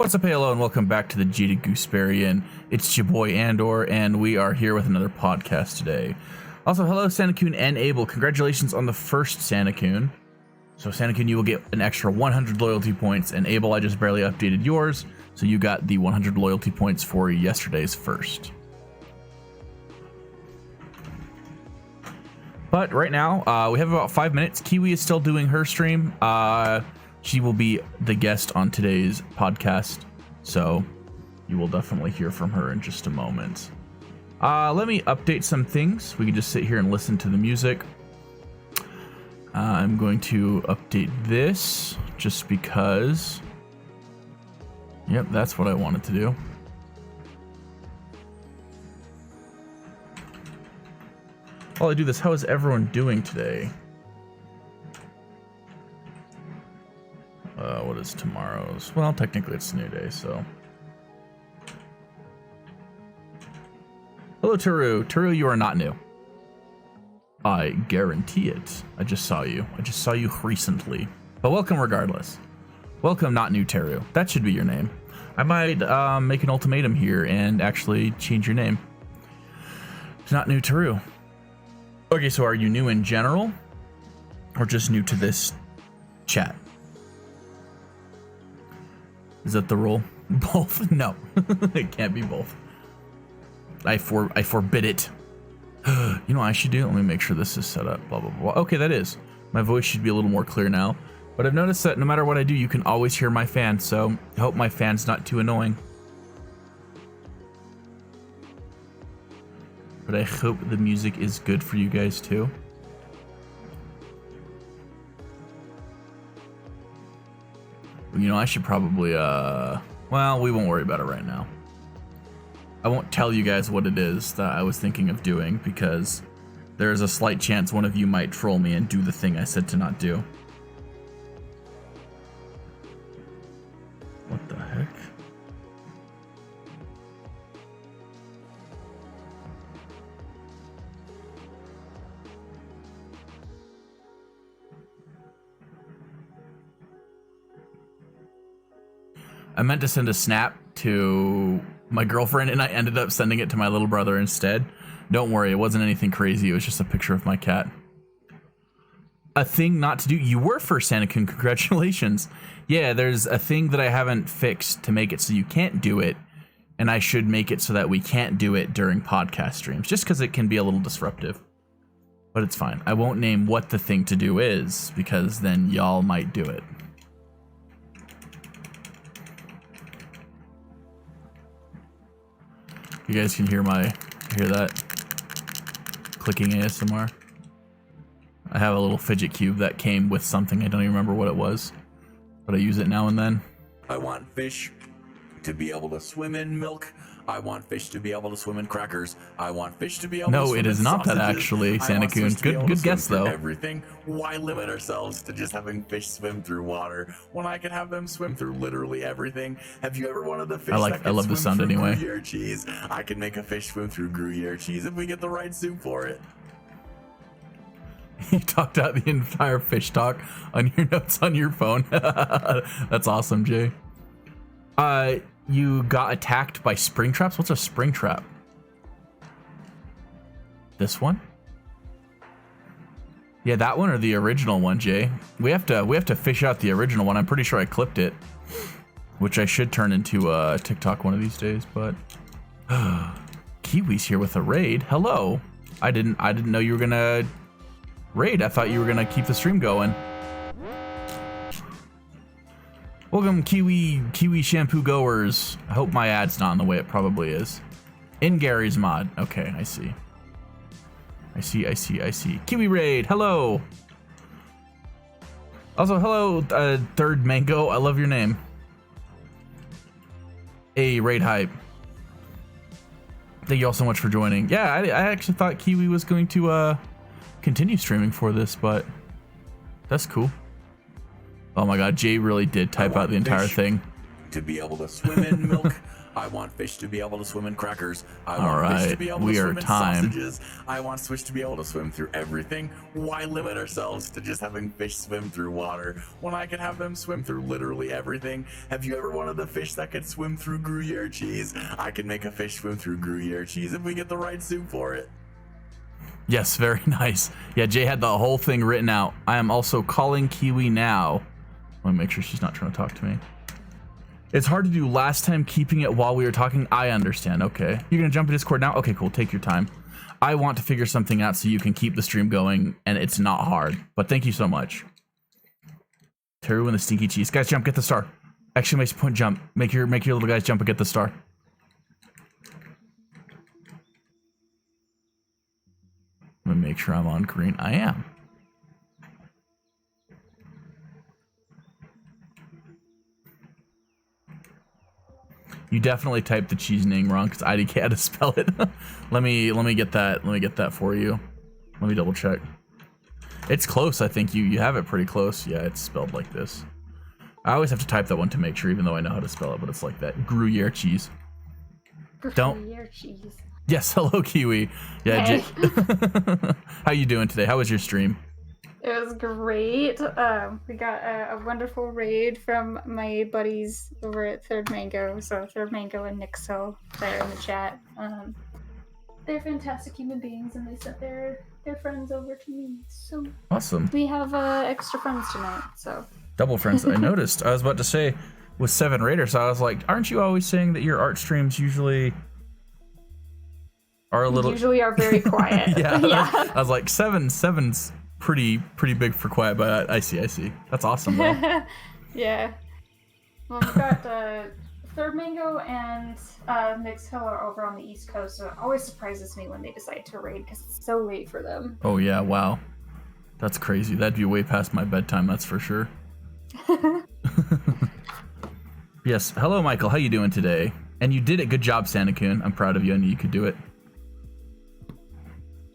What's up, hello, and welcome back to the Jaded Gooseberry Inn. It's your boy Andor, and we are here with another podcast today. Also, hello, Santacoon and Abel. Congratulations on the first Santacoon. So, Santacoon, you will get an extra 100 loyalty points, and Abel, I just barely updated yours, so you got the 100 loyalty points for yesterday's first. But right now, we have about 5 minutes. Kiwi is still doing her stream. She will be the guest on today's podcast, so you will definitely hear from her in just a moment. Let me update some things. We can just sit here and listen to the music. I'm going to update this just because. Yep, that's what I wanted to do. While I do this, how is everyone doing today? What is tomorrow's? Well, technically it's a new day, so. Hello, Turu. Turu, you are not new. I guarantee it. I just saw you. I just saw you recently. But welcome regardless. Welcome, not new Teru. That should be your name. I might make an ultimatum here and actually change your name to not new Teru. Okay, so are you new in general or just new to this chat? Is that the rule? Both? No, it can't be both. I forbid it. You know what I should do? Let me make sure this is set up. Blah, blah, blah. Okay, that is. My voice should be a little more clear now. But I've noticed that no matter what I do, you can always hear my fan. So I hope my fan's not too annoying. But I hope the music is good for you guys too. You know, I should probably, well, we won't worry about it right now. I won't tell you guys what it is that I was thinking of doing because there's a slight chance one of you might troll me and do the thing I said to not do. What the heck? I meant to send a snap to my girlfriend and I ended up sending it to my little brother instead. Don't worry, it wasn't anything crazy. It was just a picture of my cat. A thing not to do. You were first, Santacoon. Congratulations. Yeah, there's a thing that I haven't fixed to make it so you can't do it. And I should make it so that we can't do it during podcast streams, just because it can be a little disruptive. But it's fine. I won't name what the thing to do is because then y'all might do it. You guys can hear that clicking ASMR. I have a little fidget cube that came with something. I don't even remember what it was, but I use it now and then. I want fish to be able to swim in milk. I want fish to be able to swim in crackers. I want fish to be able to swim in sausages. No, it is not that actually, Santacoon. Good guess though. Everything. Why limit ourselves to just having fish swim through water when I can have them swim through literally everything? Have you ever wanted a fish that can love the swim sound through anyway. Gruyere cheese? I can make a fish swim through Gruyere cheese if we get the right soup for it. You talked out the entire fish talk on your notes on your phone. That's awesome, Jay. You got attacked by spring traps? What's a spring trap? This one? Yeah, that one or the original one, Jay? We have to fish out the original one. I'm pretty sure I clipped it, which I should turn into a TikTok one of these days, but Kiwi's here with a raid. Hello. I didn't know you were gonna raid. I thought you were gonna keep the stream going. Welcome, Kiwi shampoo goers. I hope my ad's not in the way. It probably is. In Gary's mod. Okay, I see. I see. Kiwi raid. Hello. Also, hello, Third Mango. I love your name. Hey, raid hype. Thank you all so much for joining. Yeah, I actually thought Kiwi was going to continue streaming for this, but that's cool. Oh my god, Jay really did type out the entire thing. to be able to swim in milk. I want fish to be able to swim in crackers. I All want fish to right, be able we to are swim in time. sausages. I want fish to be able to swim through everything. Why limit ourselves to just having fish swim through water when I can have them swim through literally everything? Have you ever wanted a fish that could swim through Gruyere cheese? I can make a fish swim through Gruyere cheese if we get the right soup for it. Yes, very nice. Yeah, Jay had the whole thing written out. I am also calling Kiwi now. I want to make sure she's not trying to talk to me. It's hard to do last time keeping it while we were talking. I understand. Okay. You're going to jump in Discord now? Okay, cool. Take your time. I want to figure something out so you can keep the stream going and it's not hard. But thank you so much. Terry and the stinky cheese. Guys, jump. Get the star. Exclamation point jump. Make your little guys jump and get the star. I'm going to make sure I'm on green. I am. You definitely typed the cheese name wrong because IDK had to spell it. let me get that. Let me get that for you. Let me double check. It's close. I think you have it pretty close. Yeah, it's spelled like this. I always have to type that one to make sure, even though I know how to spell it, but it's like that. Gruyere cheese. Gruyere cheese. Yes, hello Kiwi. Yeah, Hey. How you doing today? How was your stream? It was great. We got a wonderful raid from my buddies over at Third Mango. So Third Mango and Nixel there in the chat. They're fantastic human beings, and they sent their friends over to me. So Awesome. we have extra friends tonight. So Double friends. I noticed. I was about to say with 7 Raiders, I was like, aren't you always saying that your art streams usually are a little usually are very quiet. yeah. Yeah. I was like, seven's pretty big for quiet, but I see. That's awesome, bro. Yeah. Well, we got Third Mango and Mix Hill are over on the East Coast, so it always surprises me when they decide to raid because it's so late for them. Oh yeah, wow. That's crazy. That'd be way past my bedtime, that's for sure. Yes, hello Michael, how you doing today? And you did it, good job, Santa-kun. I'm proud of you, I knew you could do it.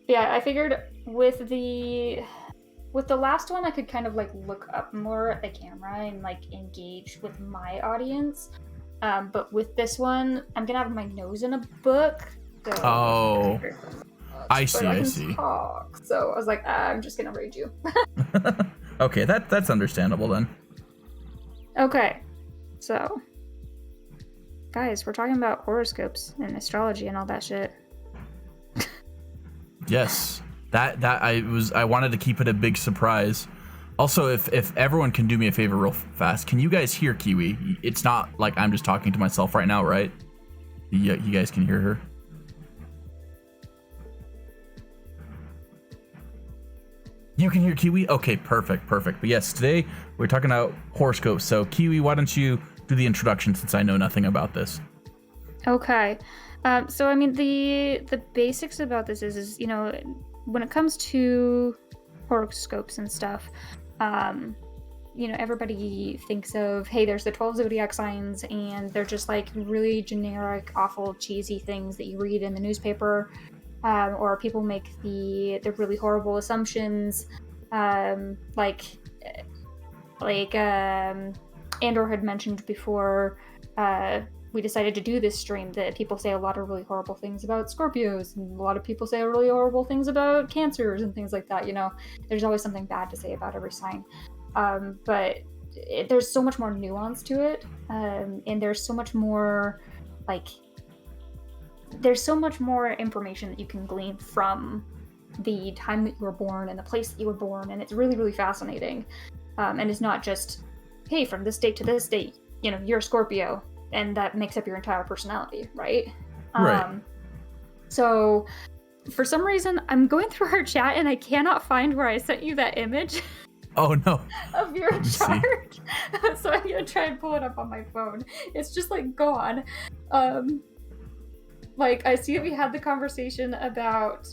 Yeah, I figured with the last one I could kind of like look up more at the camera and like engage with my audience. But with this one, I'm gonna have my nose in a book. So Oh, I see. Talk. So I was like, I'm just gonna raid you. Okay, that's understandable then. Okay, so guys, we're talking about horoscopes and astrology and all that shit. Yes, that I wanted to keep it a big surprise. Also, if everyone can do me a favor real fast, can you guys hear Kiwi? It's not like I'm just talking to myself right now, right? You guys can hear her. You can hear Kiwi? Okay, perfect. But yes, today we're talking about horoscopes. So Kiwi, why don't you do the introduction since I know nothing about this? Okay. So I mean the basics about this is you know when it comes to horoscopes and stuff, you know everybody thinks of, hey, there's the 12 zodiac signs and they're just like really generic, awful, cheesy things that you read in the newspaper, or people make the really horrible assumptions, like Andor had mentioned before. We decided to do this stream that people say a lot of really horrible things about Scorpios, and a lot of people say really horrible things about Cancers and things like that. You know, there's always something bad to say about every sign. But there's so much more nuance to it, and there's so much more, there's so much more information that you can glean from the time that you were born and the place that you were born, and it's really, really fascinating. And it's not just, hey, from this date to this date, you know, you're a Scorpio, and that makes up your entire personality, right? Right. So, for some reason, I'm going through our chat and I cannot find where I sent you that image Oh no. of your me see. chart. So I'm gonna try and pull it up on my phone. It's just like gone. Like I see that we had the conversation about,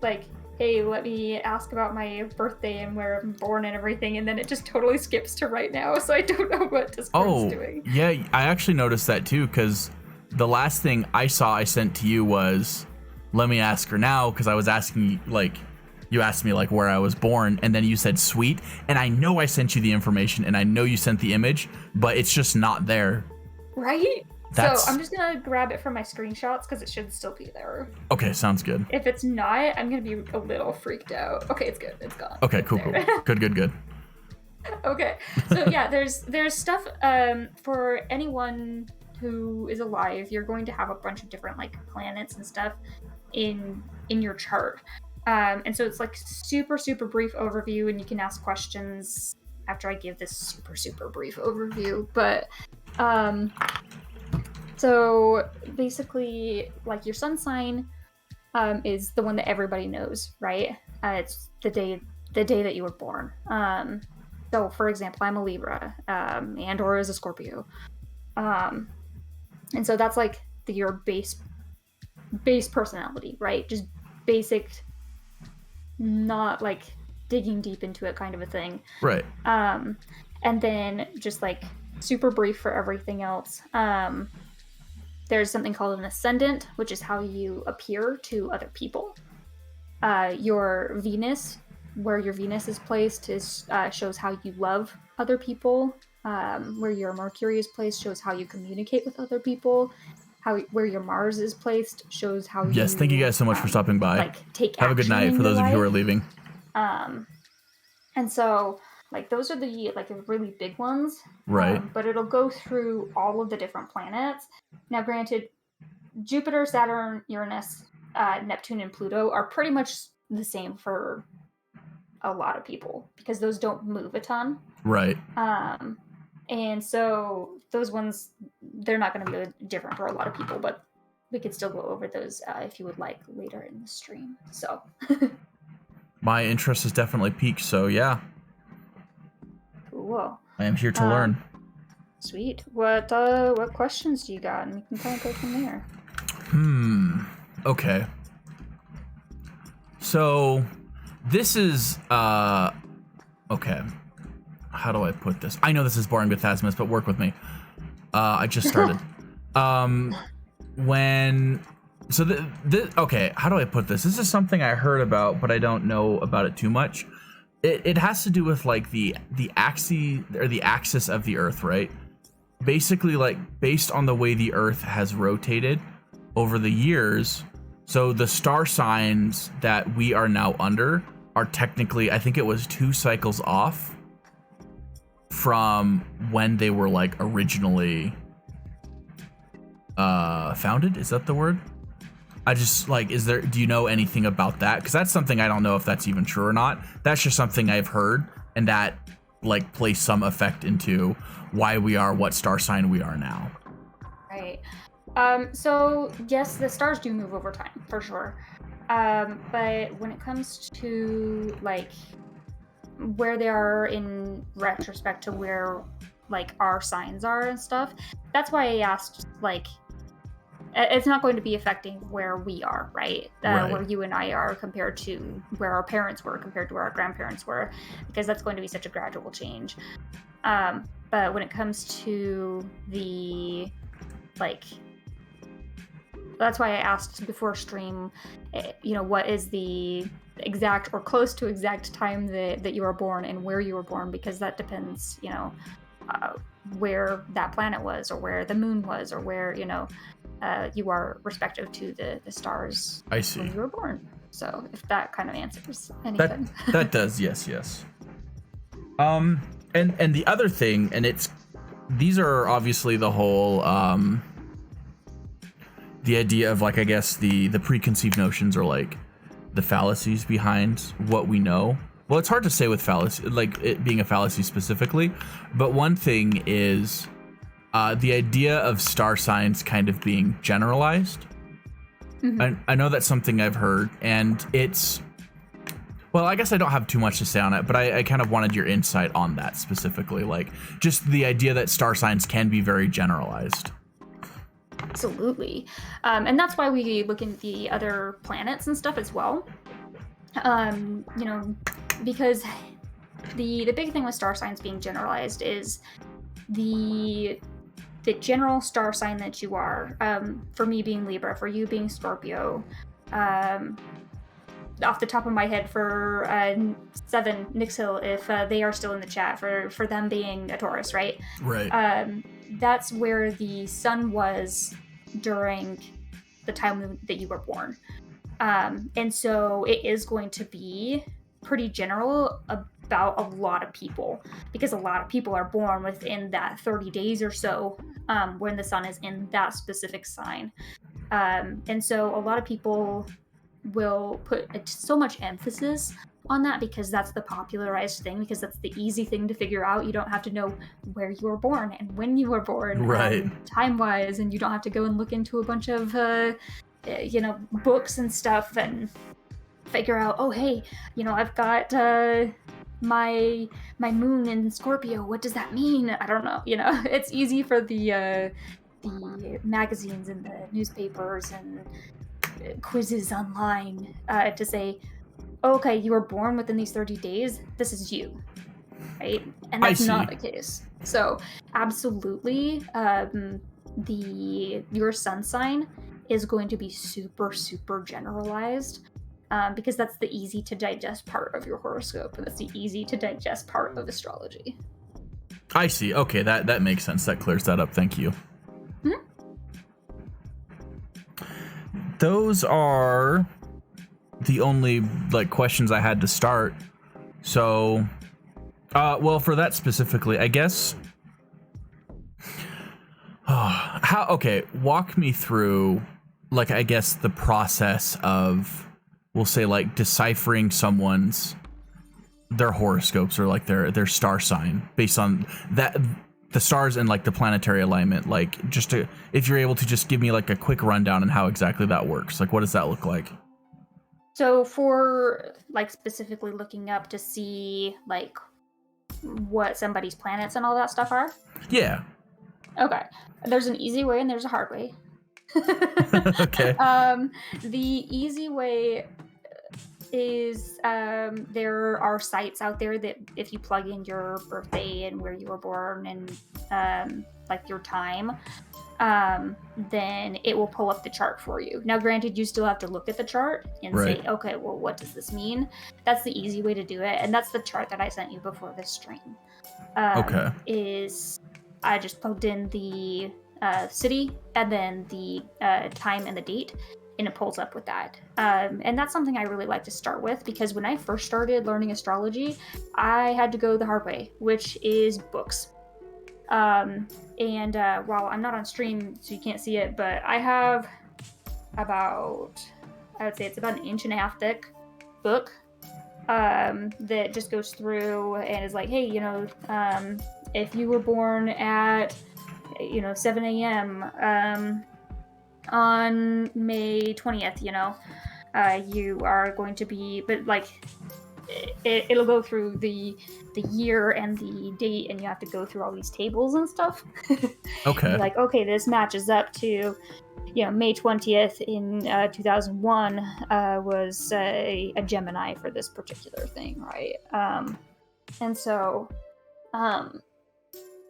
like, hey, let me ask about my birthday and where I'm born and everything, and then it just totally skips to right now, so I don't know what Discord's doing. Yeah, I actually noticed that too, because the last thing I saw I sent to you was, let me ask her now, because I was asking, like, You asked me like where I was born, and then you said sweet, and I know I sent you the information, and I know you sent the image, but it's just not there. Right? That's... So I'm just gonna grab it from my screenshots because it should still be there. Okay, sounds good. If it's not, I'm gonna be a little freaked out. Okay, it's good. It's gone. Okay, cool. Good. Okay, so yeah, there's stuff for anyone who is alive. You're going to have a bunch of different like planets and stuff in your chart. And so it's like super brief overview, and you can ask questions after I give this super brief overview. But so basically, like your sun sign is the one that everybody knows, right? It's the day that you were born. So for example, I'm a Libra, and Aura is a Scorpio, and so that's like your base personality, right? Just basic, not like digging deep into it kind of a thing. Right. And then just like super brief for everything else. There's something called an ascendant, which is how you appear to other people. Your Venus, where your Venus is placed, shows how you love other people. Where your Mercury is placed shows how you communicate with other people. Where your Mars is placed shows how you... Yes, thank you guys so much for stopping by. Like, take Have a good night for those of you who are leaving. And so, like, those are the really big ones. Right. But it'll go through all of the different planets. Now, granted, Jupiter, Saturn, Uranus, Neptune, and Pluto are pretty much the same for a lot of people because those don't move a ton. Right. And so those ones, they're not going to be different for a lot of people, but we could still go over those if you would like later in the stream. So my interest is definitely piqued, so yeah. Cool. I am here to learn. Sweet. What questions do you got? And we can kind of go from there. Okay. So this is okay. How do I put this? I know this is boring with Thasmus, but work with me. I just started. Okay, how do I put this? This is something I heard about, but I don't know about it too much. It has to do with like the axis or the axis of the Earth, right? Basically, like based on the way the Earth has rotated over the years. So the star signs that we are now under are technically, I think it was 2 cycles off from when they were like originally founded. Is that the word? I just like, do you know anything about that? Because that's something I don't know if that's even true or not. That's just something I've heard, and that like plays some effect into why we are what star sign we are now. Right. So yes, the stars do move over time for sure. But when it comes to like where they are in retrospect to where like our signs are and stuff, that's why I asked, like, it's not going to be affecting where we are, right? Where you and I are compared to where our parents were, compared to where our grandparents were, because that's going to be such a gradual change. But when it comes to the, like, that's why I asked before stream, what is the exact or close to exact time that you were born and where you were born, because that depends, where that planet was or where the moon was or where, you are respective to the stars. I see. When you were born. So if that kind of answers anything. That does, yes. And the other thing, and these are obviously the whole the idea of like, I guess the preconceived notions or like the fallacies behind what we know. Well, it's hard to say with fallacy, like it being a fallacy specifically, but one thing is the idea of star signs kind of being generalized. Mm-hmm. I know that's something I've heard, and well, I guess I don't have too much to say on it, but I kind of wanted your insight on that specifically, like just the idea that star signs can be very generalized. Absolutely. And that's why we look into the other planets and stuff as well. Because the big thing with star signs being generalized is the general star sign that you are. For me being Libra, for you being Scorpio, off the top of my head for Seven Nixhill, if they are still in the chat, for them being a Taurus, right? Right. That's where the sun was during the time that you were born. And so it is going to be pretty general about a lot of people, because a lot of people are born within that 30 days or so when the sun is in that specific sign. And so a lot of people will put so much emphasis on that because that's the popularized thing, because that's the easy thing to figure out. You don't have to know where you were born and when you were born, Right. time-wise, and you don't have to go and look into a bunch of books and stuff and figure out, oh hey, I've got my moon in Scorpio, what does that mean? I don't know. It's easy for the magazines and the newspapers and quizzes online to say, okay, you were born within these 30 days, this is you, right? And that's not the case. So absolutely, your sun sign is going to be super, super generalized, because that's the easy to digest part of your horoscope, and that's the easy to digest part of astrology. I see. Okay, that makes sense. That clears that up. Thank you. Mm-hmm. Those are the only questions I had to start. So, well, for that specifically, I guess. Okay, walk me through, I guess, the process of, we'll say, deciphering their horoscopes or their star sign based on that, the stars and the planetary alignment. If you're able to just give me a quick rundown on how exactly that works. What does that look like? So for specifically looking up to see what somebody's planets and all that stuff are? Yeah. Okay. There's an easy way and there's a hard way. Okay. The easy way is there are sites out there that if you plug in your birthday and where you were born and your time, then it will pull up the chart for you. Now, granted, you still have to look at the chart and say, okay, well, what does this mean? That's the easy way to do it, and that's the chart that I sent you before this stream. Okay. I just plugged in the city and then the time and the date, and it pulls up with that. And that's something I really like to start with, because when I first started learning astrology, I had to go the hard way, which is books. And while I'm not on stream, so you can't see it, but I have I would say it's about 1.5 inches thick book that just goes through and is hey, if you were born at 7 a.m. On May 20th, you are going to be, but it'll go through the year and the date, and you have to go through all these tables and stuff. Okay. Okay, this matches up to, May 20th in 2001 was a Gemini for this particular thing, right? And so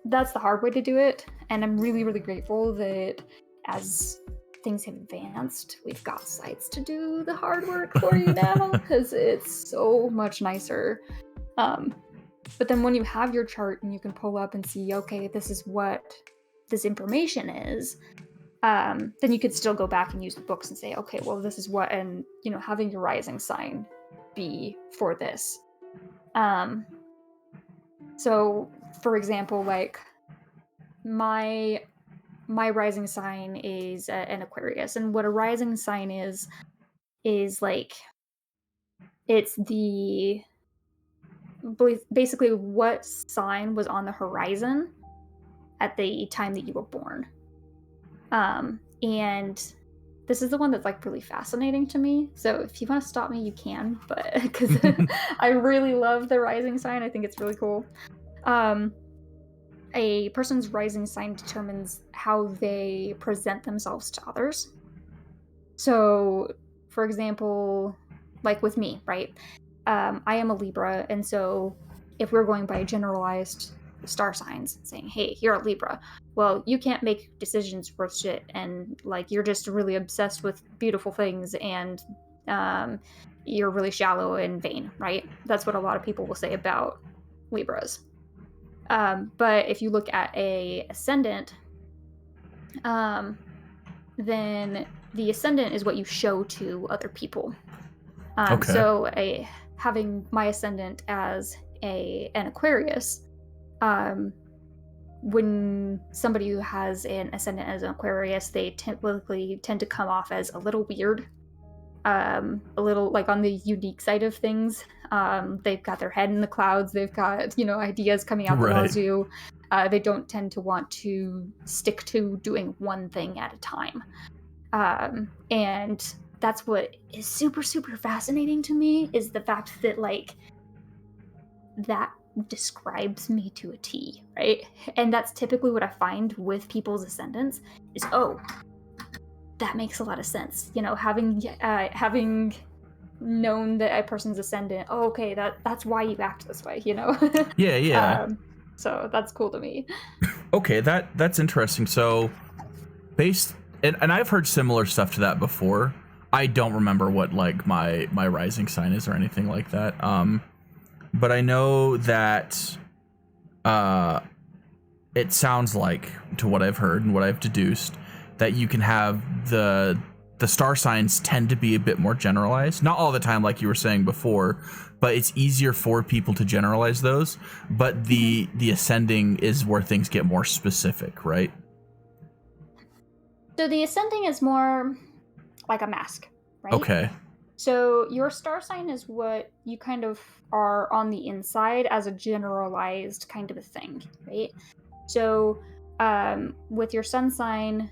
that's the hard way to do it, and I'm really, really grateful that as things have advanced, we've got sites to do the hard work for you now, because it's so much nicer. But then when you have your chart and you can pull up and see, okay, this is what this information is, then you could still go back and use the books and say, okay, well, this is what, and having your rising sign be for this. So for example, my rising sign is an Aquarius, and what a rising sign is it's basically what sign was on the horizon at the time that you were born. And this is the one that's really fascinating to me. So if you want to stop me, you can, but because I really love the rising sign, I think it's really cool. A person's rising sign determines how they present themselves to others. So, for example, with me, right? I am a Libra, and so if we're going by generalized star signs, saying, hey, you're a Libra, well, you can't make decisions worth shit, and you're just really obsessed with beautiful things, and you're really shallow and vain, right? That's what a lot of people will say about Libras. But if you look at a ascendant, then the ascendant is what you show to other people. Okay. So having my ascendant as an Aquarius, when somebody who has an ascendant as an Aquarius, they typically tend to come off as a little weird, a little like on the unique side of things. They've got their head in the clouds. They've got, ideas coming out the wazoo. They don't tend to want to stick to doing one thing at a time. And that's what is super, super fascinating to me, is the fact that, like, that describes me to a T, right? And that's typically what I find with people's ascendants is, oh, that makes a lot of sense. Having known that a person's ascendant, oh, okay, that's why you act this way, Yeah. So that's cool to me. Okay, that's interesting. So and I've heard similar stuff to that before. I don't remember what like my rising sign is or anything like that. But I know that it sounds like, to what I've heard and what I've deduced, that you can have the star signs tend to be a bit more generalized. Not all the time, like you were saying before, but it's easier for people to generalize those. But the ascending is where things get more specific, right? So the ascending is more like a mask, right? Okay. So your star sign is what you kind of are on the inside as a generalized kind of a thing, right? So with your sun sign,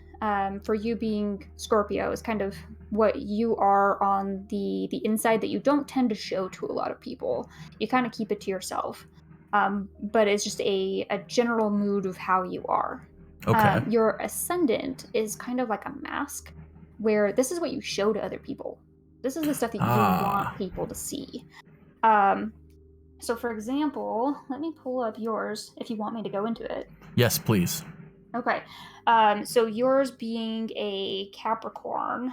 for you being Scorpio, is kind of what you are on the inside that you don't tend to show to a lot of people. You kind of keep it to yourself. But it's just a general mood of how you are. Okay. Your ascendant is kind of like a mask, where this is what you show to other people. This is the stuff that you want people to see. So for example, let me pull up yours if you want me to go into it. Yes, please. Okay. So yours being a Capricorn,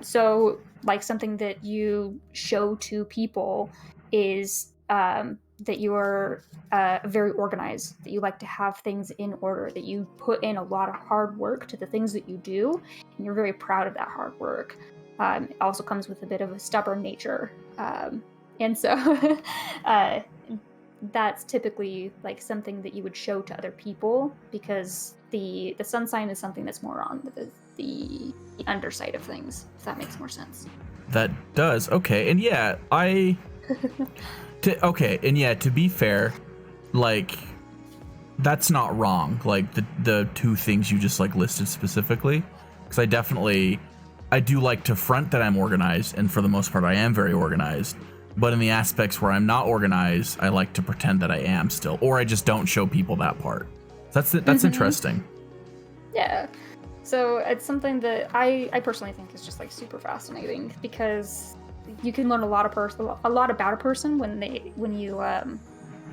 so like something that you show to people is that you're very organized, that you like to have things in order, that you put in a lot of hard work to the things that you do, and you're very proud of that hard work. It also comes with a bit of a stubborn nature. And so that's typically like something that you would show to other people, because the sun sign is something that's more on the underside of things, if that makes more sense. That does. Okay. And yeah, to be fair, like, that's not wrong. Like the two things you just like listed specifically, because I do like to front that I'm organized, and for the most part I am very organized. But in the aspects where I'm not organized, I like to pretend that I am still, or I just don't show people that part. That's interesting. Yeah. So it's something that I personally think is just like super fascinating, because you can learn a lot about a person when you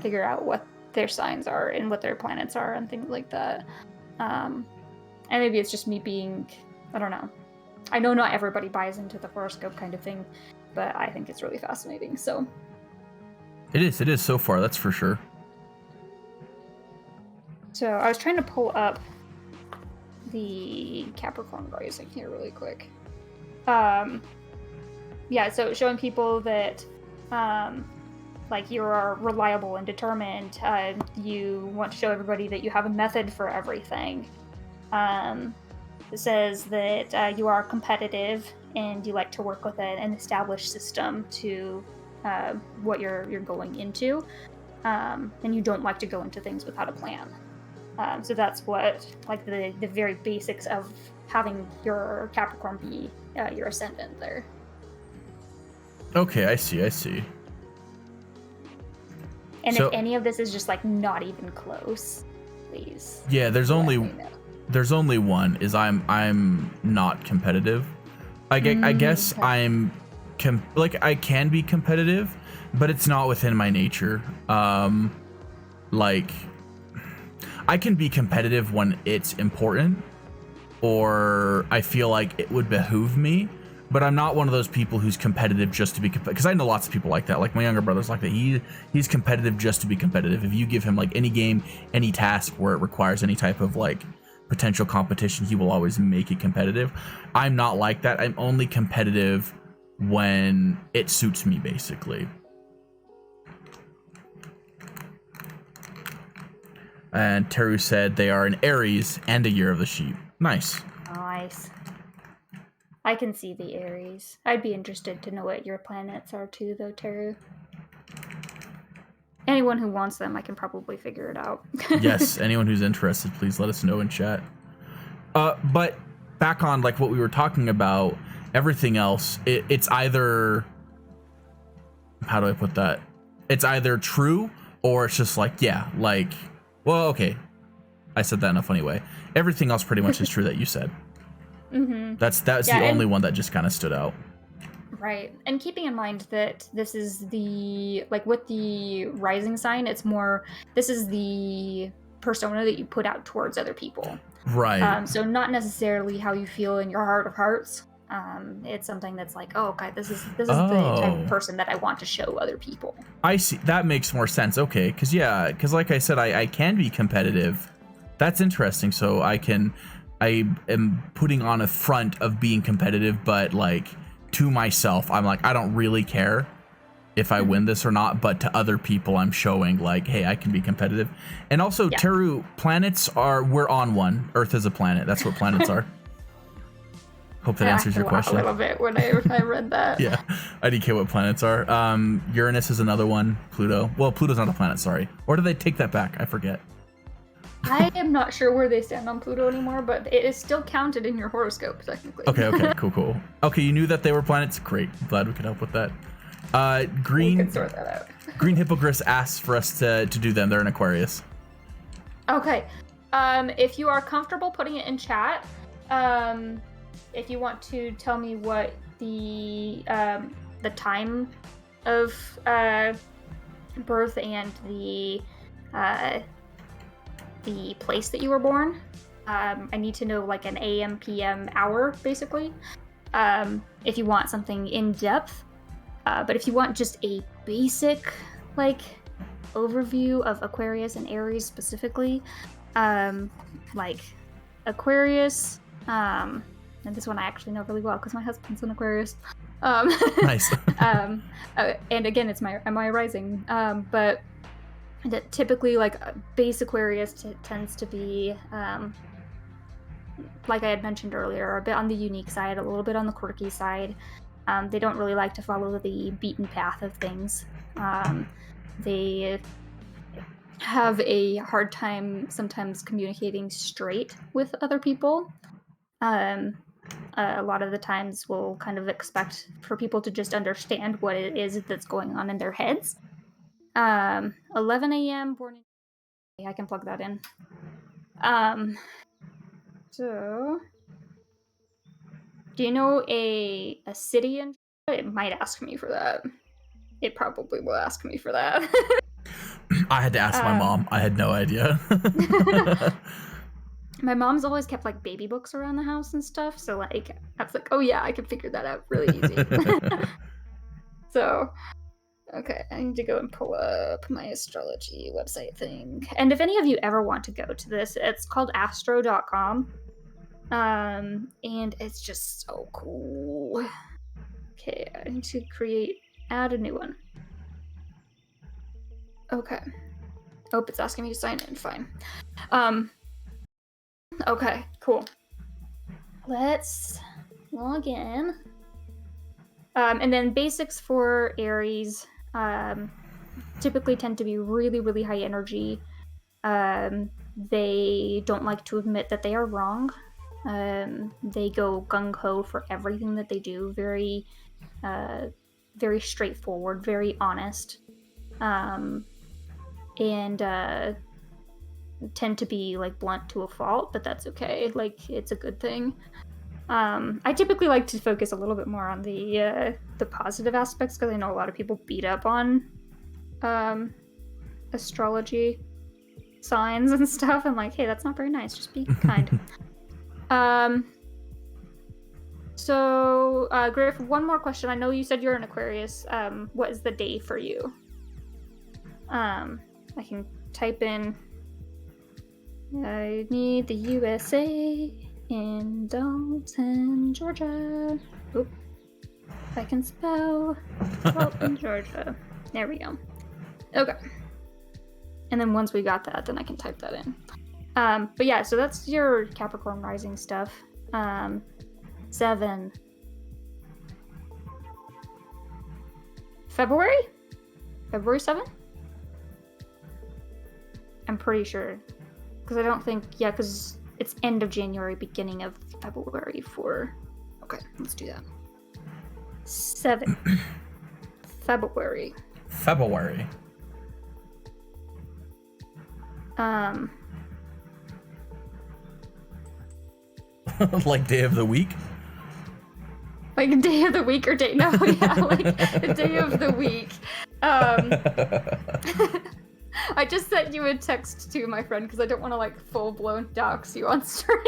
figure out what their signs are and what their planets are and things like that. And maybe it's just me being, I don't know. I know not everybody buys into the horoscope kind of thing, but I think it's really fascinating. So it is so far, that's for sure. So I was trying to pull up the Capricorn rising here really quick. Yeah, so showing people that like you are reliable and determined. You want to show everybody that you have a method for everything. It says that you are competitive and you like to work with an established system to what you're going into, and you don't like to go into things without a plan. So that's what, like, the very basics of having your Capricorn be your ascendant there. Okay, I see. And if any of this is just like not even close, please. Yeah, there's only one. Is I'm not competitive. I guess okay. I can be competitive, but it's not within my nature. Like, I can be competitive when it's important, or I feel like it would behoove me. but I'm not one of those people who's competitive just to be competitive. Because I know lots of people like that. Like my younger brother's like that. He's competitive just to be competitive. If you give him like any game, any task where it requires any type of like potential competition, he will always make it competitive. I'm not like that. I'm only competitive when it suits me, basically. And Teru said they are an Aries and a year of the sheep. Nice. Nice. I can see the Aries. I'd be interested to know what your planets are too, though, Teru. Anyone who wants them, I can probably figure it out. Yes, anyone who's interested, please let us know in chat. But back on like what we were talking about, everything else, it's either, how do I put that? It's either true or it's just like, yeah, like, well, okay. I said that in a funny way. Everything else pretty much is true that you said. Mm-hmm. That's the only one that just kind of stood out. Right. And keeping in mind that this is the, like with the rising sign, it's more, this is the persona that you put out towards other people. Right. So not necessarily how you feel in your heart of hearts. It's something that's like, oh, okay, this is the type of person that I want to show other people. I see. That makes more sense. Okay. Because like I said, I can be competitive. That's interesting. So I am putting on a front of being competitive, but like to myself, I'm like, I don't really care if I win this or not, but to other people, I'm showing like, hey, I can be competitive. And also, Teru, planets we're on one. Earth is a planet. That's what planets are. Hope that answers your question. A little bit when I read that. Yeah, I didn't care what planets are. Uranus is another one. Pluto. Well, Pluto's not a planet, sorry. Or did they take that back? I forget. I am not sure where they stand on Pluto anymore, but it is still counted in your horoscope, technically. Okay, cool. Okay, you knew that they were planets? Great. Glad we could help with that. Green. We can sort that out. Green Hippogriffs asks for us to do them. They're in Aquarius. Okay. If you are comfortable putting it in chat, if you want to tell me what the time of birth and the place that you were born, I need to know like an AM, PM hour, basically. If you want something in depth, but if you want just a basic like overview of Aquarius and Aries specifically, like Aquarius, and this one I actually know really well because my husband's an Aquarius. Nice. And again, it's my rising. But typically, like base Aquarius tends to be, like I had mentioned earlier, a bit on the unique side, a little bit on the quirky side. They don't really like to follow the beaten path of things. They have a hard time sometimes communicating straight with other people. A lot of the times we'll kind of expect for people to just understand what it is that's going on in their heads. 11 a.m. born in... I can plug that in. So... Do you know a city in... It might ask me for that. It probably will ask me for that. I had to ask my mom. I had no idea. My mom's always kept like baby books around the house and stuff, so like I was like, oh yeah, I can figure that out really easy. So, okay, I need to go and pull up my astrology website thing. And if any of you ever want to go to this, it's called astro.com. And it's just so cool. Okay, I need to add a new one. Okay. Oh, it's asking me to sign in. Fine. Okay, cool. Let's log in. And then basics for Aries typically tend to be really, really high energy. They don't like to admit that they are wrong. They go gung-ho for everything that they do. Very, very straightforward, very honest. And tend to be like blunt to a fault, but that's okay. Like, it's a good thing. I typically like to focus a little bit more on the positive aspects because I know a lot of people beat up on astrology signs and stuff. I'm like, hey, that's not very nice. Just be kind. So, Griff, one more question. I know you said you're an Aquarius. What is the day for you? I can type in. I need the USA in Dalton, Georgia. Oop. If I can spell Dalton, Georgia. There we go. Okay. And then once we got that, then I can type that in. But yeah, so that's your Capricorn rising stuff. 7. February 7? I'm pretty sure. Because I don't think, yeah, because it's end of January, beginning of February for... Okay, let's do that. 7. February. Like day of the week? Like a day of the week or day? No, yeah, like the day of the week. I just sent you a text to my friend because I don't want to like full-blown dox you on stream.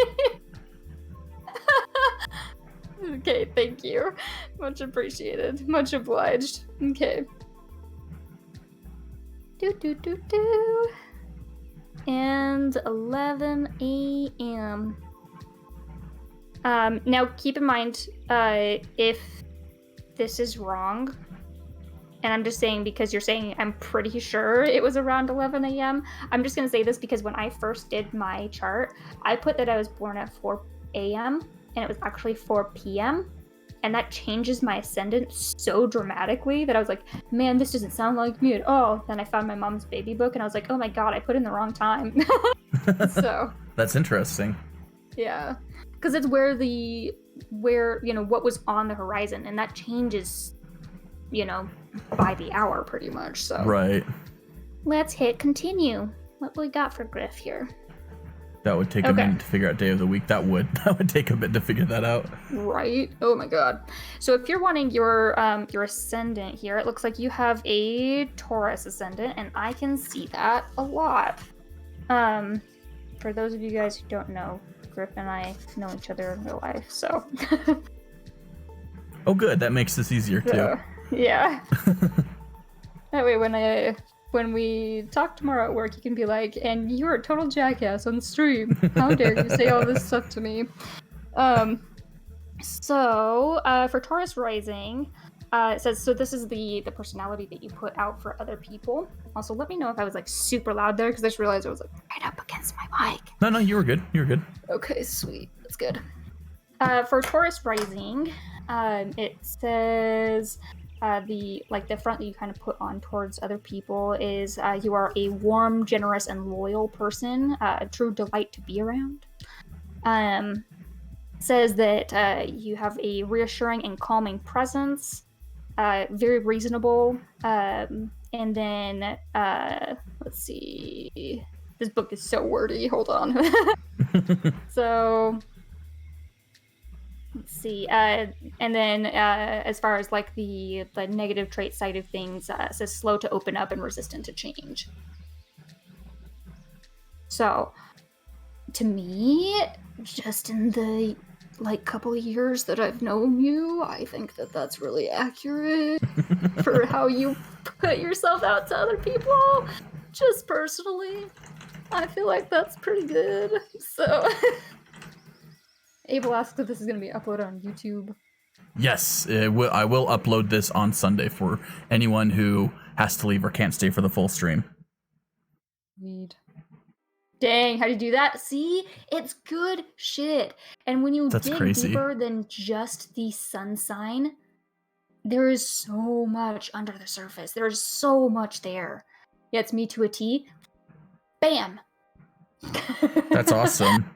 Okay, thank you. Much appreciated. Much obliged. Okay. And 11 a.m. Now keep in mind, if this is wrong, and I'm just saying because you're saying I'm pretty sure it was around 11 a.m. I'm just going to say this because when I first did my chart, I put that I was born at 4 a.m. and it was actually 4 p.m. And that changes my ascendant so dramatically that I was like, man, this doesn't sound like me at all. Then I found my mom's baby book and I was like, oh my god, I put in the wrong time. So That's interesting. yeah, because it's where what was on the horizon, and that changes, by the hour pretty much. So Right. let's hit continue. What we got for Griff here? That would take a minute to figure out day of the week. That would take a bit to figure that out. Right. Oh my god. So if you're wanting your ascendant here, it looks like you have a Taurus ascendant, and I can see that a lot. For those of you guys who don't know, Griff and I know each other in real life, so. Oh, good. That makes this easier too. So, yeah. That way, when we talk tomorrow at work, you can be like, "And you're a total jackass on stream. How dare you say all this stuff to me?" So for Taurus rising, it says, so this is the personality that you put out for other people. Also, let me know if I was like super loud there, because I just realized I was like right up against my mic. No, you were good. You were good. Okay, sweet. That's good. For Taurus rising, it says the front that you kind of put on towards other people is you are a warm, generous, and loyal person, a true delight to be around. Says that you have a reassuring and calming presence, very reasonable, and then let's see, this book is so wordy, hold on. So let's see, and then as far as like the negative trait side of things, it says slow to open up and resistant to change. So to me, just in the couple of years that I've known you, I think that that's really accurate for how you put yourself out to other people. Just personally, I feel like that's pretty good. So Abel asked if this is going to be uploaded on YouTube. Yes, I will upload this on Sunday for anyone who has to leave or can't stay for the full stream. Weed. Dang, how do you do that? See? It's good shit. And when you dig deeper than just the sun sign, there is so much under the surface. There is so much there. Yeah, it's me to a T. Bam! That's awesome.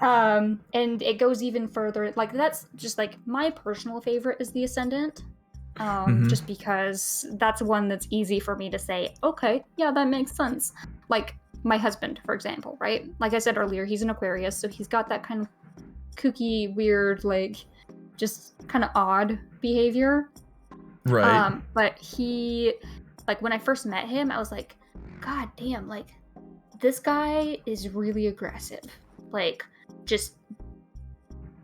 And it goes even further. Like, that's just like my personal favorite is the Ascendant. Just because that's one that's easy for me to say, okay, yeah, that makes sense. Like, my husband, for example, right? Like I said earlier, he's an Aquarius, so he's got that kind of kooky, weird, like, just kind of odd behavior. Right. But he, like, when I first met him, I was like, God damn, like, this guy is really aggressive. Like, just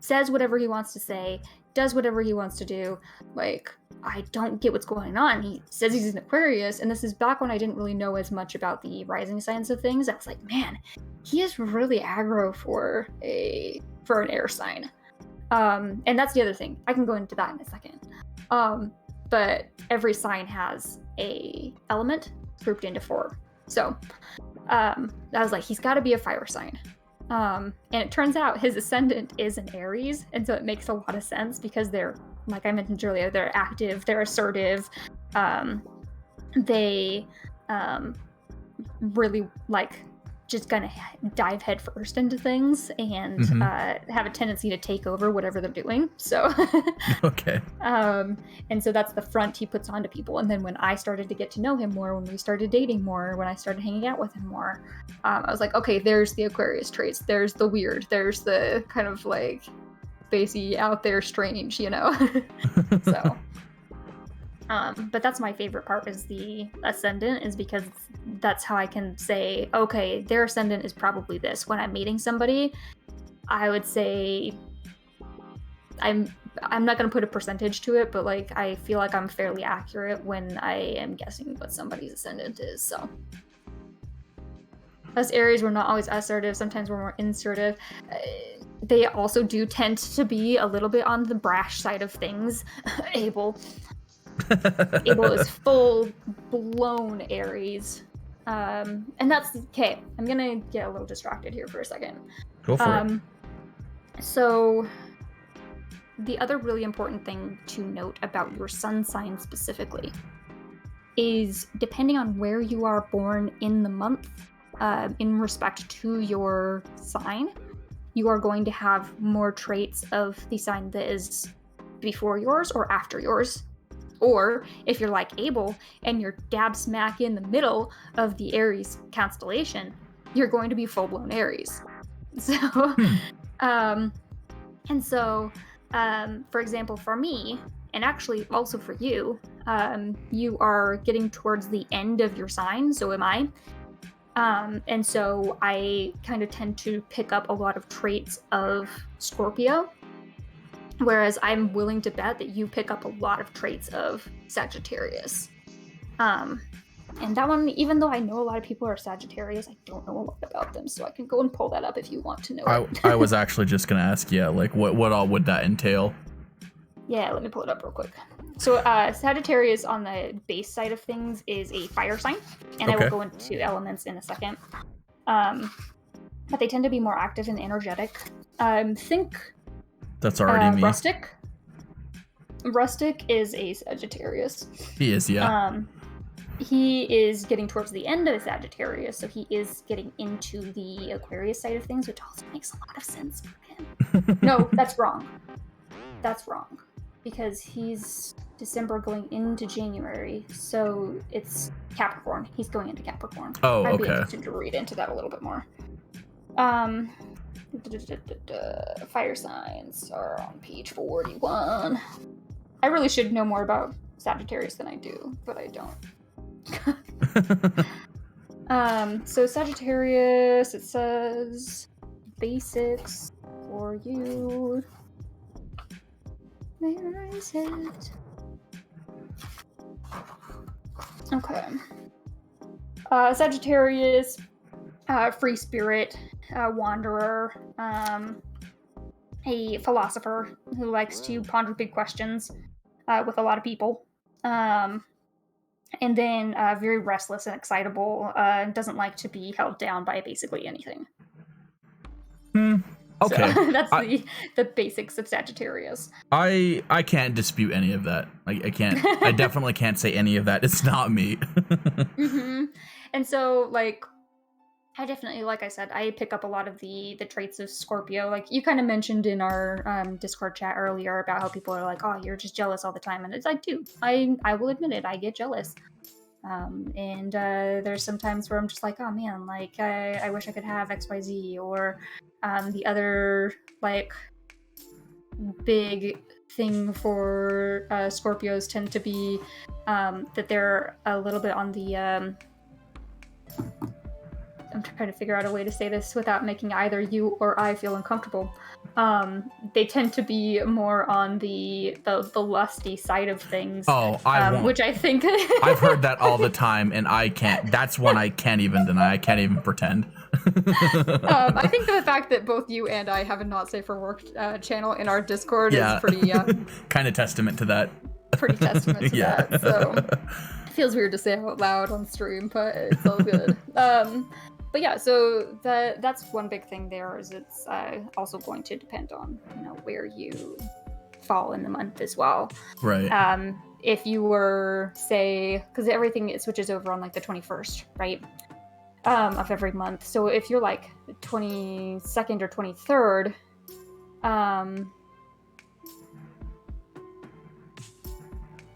says whatever he wants to say, does whatever he wants to do. Like, I don't get what's going on. He says he's an Aquarius, and this is back when I didn't really know as much about the rising signs of things. I was like, man, he is really aggro for an air sign. And that's the other thing. I can go into that in a second. But every sign has a element grouped into 4. So I was like, he's got to be a fire sign. And it turns out his ascendant is an Aries, and so it makes a lot of sense because they're, like I mentioned earlier, they're active, they're assertive, they really like just gonna dive headfirst into things and have a tendency to take over whatever they're doing. So Okay. and so that's the front he puts onto people. And then when I started to get to know him more, when we started dating more, when I started hanging out with him more, I was like, okay, there's the Aquarius traits, there's the weird, there's the kind of like spacey, out there, strange, you know. So but that's my favorite part, is the ascendant, is because that's how I can say, okay, their ascendant is probably this. When I'm meeting somebody, I would say I'm not going to put a percentage to it, but like I feel like I'm fairly accurate when I am guessing what somebody's ascendant is. So us Aries, we're not always assertive. Sometimes we're more insertive. They also do tend to be a little bit on the brash side of things. Abel is full-blown Aries. And that's okay. I'm gonna get a little distracted here for a second. Go for it. So the other really important thing to note about your sun sign specifically is, depending on where you are born in the month, in respect to your sign, you are going to have more traits of the sign that is before yours or after yours. Or if you're like Abel and you're dab smack in the middle of the Aries constellation, you're going to be full-blown Aries. So, and so, for example, for me, and actually also for you, you are getting towards the end of your sign, so am I. And so I kind of tend to pick up a lot of traits of Scorpio, whereas I'm willing to bet that you pick up a lot of traits of Sagittarius. And that one, even though I know a lot of people are Sagittarius, I don't know a lot about them, so I can go and pull that up if you want to know it. I was actually just gonna ask, like what all would that entail? Yeah, let me pull it up real quick. So Sagittarius on the base side of things is a fire sign, and I will go into elements in a second. But they tend to be more active and energetic. Think that's already me. Rustic is a Sagittarius. He is, yeah. He is getting towards the end of Sagittarius, so he is getting into the Aquarius side of things, which also makes a lot of sense for him. No, that's wrong. That's wrong. Because he's December going into January, so it's Capricorn. He's going into Capricorn. Oh, I'd be okay. interested to read into that a little bit more. Fire signs are on page 41. I really should know more about Sagittarius than I do, but I don't. So Sagittarius, it says basics for you. Where is it? Okay. Sagittarius, free spirit, wanderer, a philosopher who likes to ponder big questions with a lot of people. And then very restless and excitable, doesn't like to be held down by basically anything. Okay. So that's the basics of Sagittarius. I can't dispute any of that. I can't. I definitely can't say any of that. It's not me. And so, like, I definitely, like I said, I pick up a lot of the traits of Scorpio. Like, you kind of mentioned in our Discord chat earlier about how people are like, oh, you're just jealous all the time. And it's like, dude, I will admit it, I get jealous. And there's some times where I'm just like, oh man, like, I wish I could have XYZ. Or the other, like, big thing for Scorpios tend to be that they're a little bit on the I'm trying to figure out a way to say this without making either you or I feel uncomfortable. They tend to be more on the lusty side of things. Oh, I won't. Which I think I've heard that all the time, and I can't. That's one I can't even deny. I can't even pretend. I think the fact that both you and I have a Not Safe for Work channel in our Discord is pretty kind of testament to that. Pretty testament to that. So it feels weird to say out loud on stream, but it's all good. But yeah, so that's one big thing there is it's also going to depend on where you fall in the month as well. Right. If you were, say, because everything it switches over on like the 21st, right? Of every month. So if you're like the 22nd or 23rd,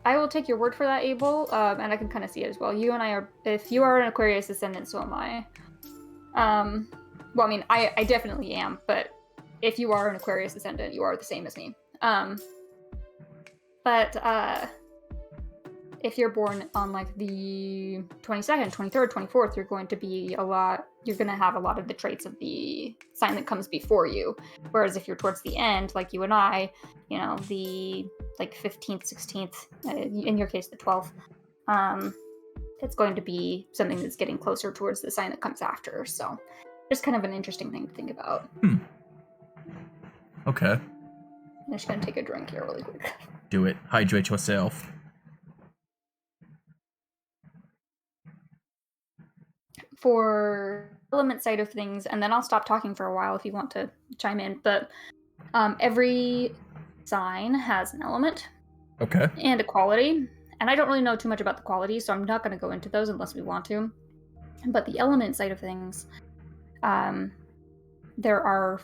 I will take your word for that, Abel, and I can kind of see it as well. You and I are, if you are an Aquarius ascendant, so am I. Well, I mean, I definitely am, but if you are an Aquarius ascendant, you are the same as me. But if you're born on like the 22nd, 23rd, 24th, you're going to have a lot of the traits of the sign that comes before you. Whereas if you're towards the end, like you and I, the like 15th, 16th, in your case, the 12th, it's going to be something that's getting closer towards the sign that comes after. So just kind of an interesting thing to think about. Okay. I'm just going to take a drink here really quick. Do it. Hydrate yourself. For element side of things, and then I'll stop talking for a while if you want to chime in, but every sign has an element. Okay. And a quality. And I don't really know too much about the quality, so I'm not going to go into those unless we want to. But the element side of things, there are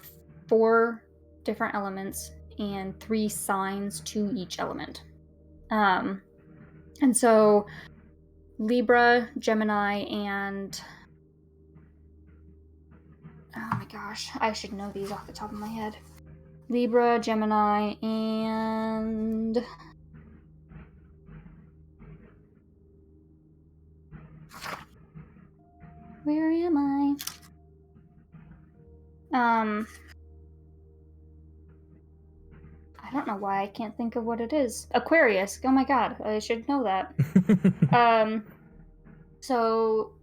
4 different elements and 3 signs to each element. And so Libra, Gemini, and oh my gosh, I should know these off the top of my head. Libra, Gemini, and where am I? I don't know why I can't think of what it is. Aquarius. Oh my god, I should know that. So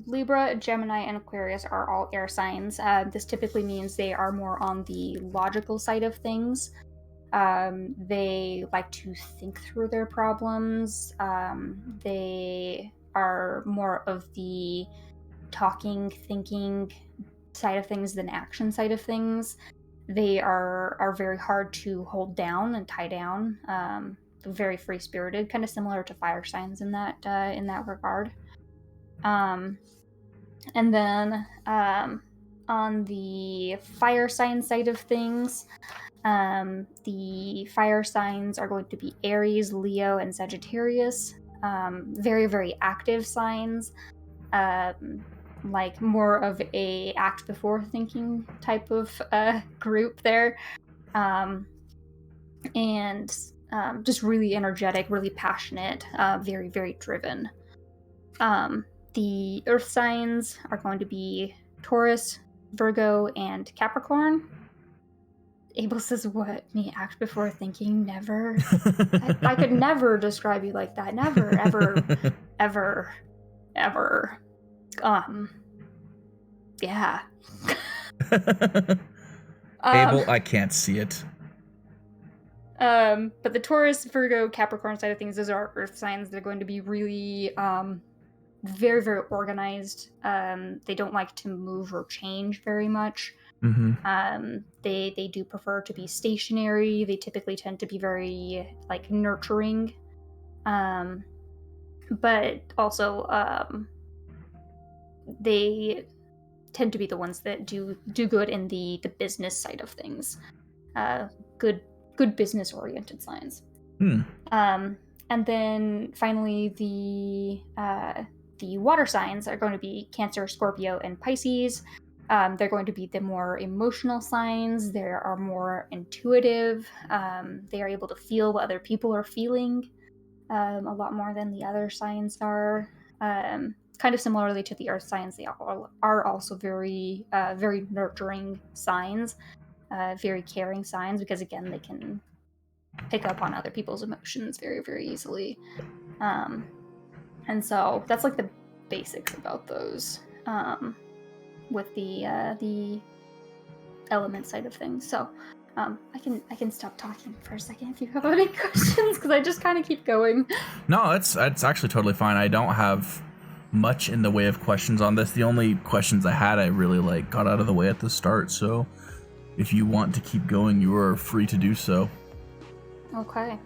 Libra, Gemini, and Aquarius are all air signs. This typically means they are more on the logical side of things. They like to think through their problems. They are more of the talking, thinking side of things than action side of things. They are very hard to hold down and tie down. Very free-spirited, kind of similar to fire signs in that regard. And then on the fire sign side of things, the fire signs are going to be Aries, Leo, and Sagittarius. Very, very active signs. Like more of a act before thinking type of group there. And just really energetic, really passionate, very, very driven. The earth signs are going to be Taurus, Virgo, and Capricorn. Abel says, what? Me act before thinking? Never. I could never describe you like that. Never, ever, ever, ever. Yeah. Abel, I can't see it. But the Taurus, Virgo, Capricorn side of things, those are earth signs. They're going to be really, very, very organized. They don't like to move or change very much. Mm-hmm. They do prefer to be stationary. They typically tend to be very, like, nurturing. But also, they tend to be the ones that do good in the business side of things. Good business oriented signs. And then finally the water signs are going to be Cancer, Scorpio, and Pisces. They're going to be the more emotional signs. They are more intuitive. They are able to feel what other people are feeling a lot more than the other signs are. kind of similarly to the earth signs, they are also very, very nurturing signs, very caring signs, because again, they can pick up on other people's emotions very, very easily. And so that's like the basics about those, with the element side of things. So I can stop talking for a second if you have any questions, because I just kind of keep going. No, it's actually totally fine. I don't have much in the way of questions on this. The only questions I had, I really like got out of the way at the start. So if you want to keep going, you are free to do so. Okay.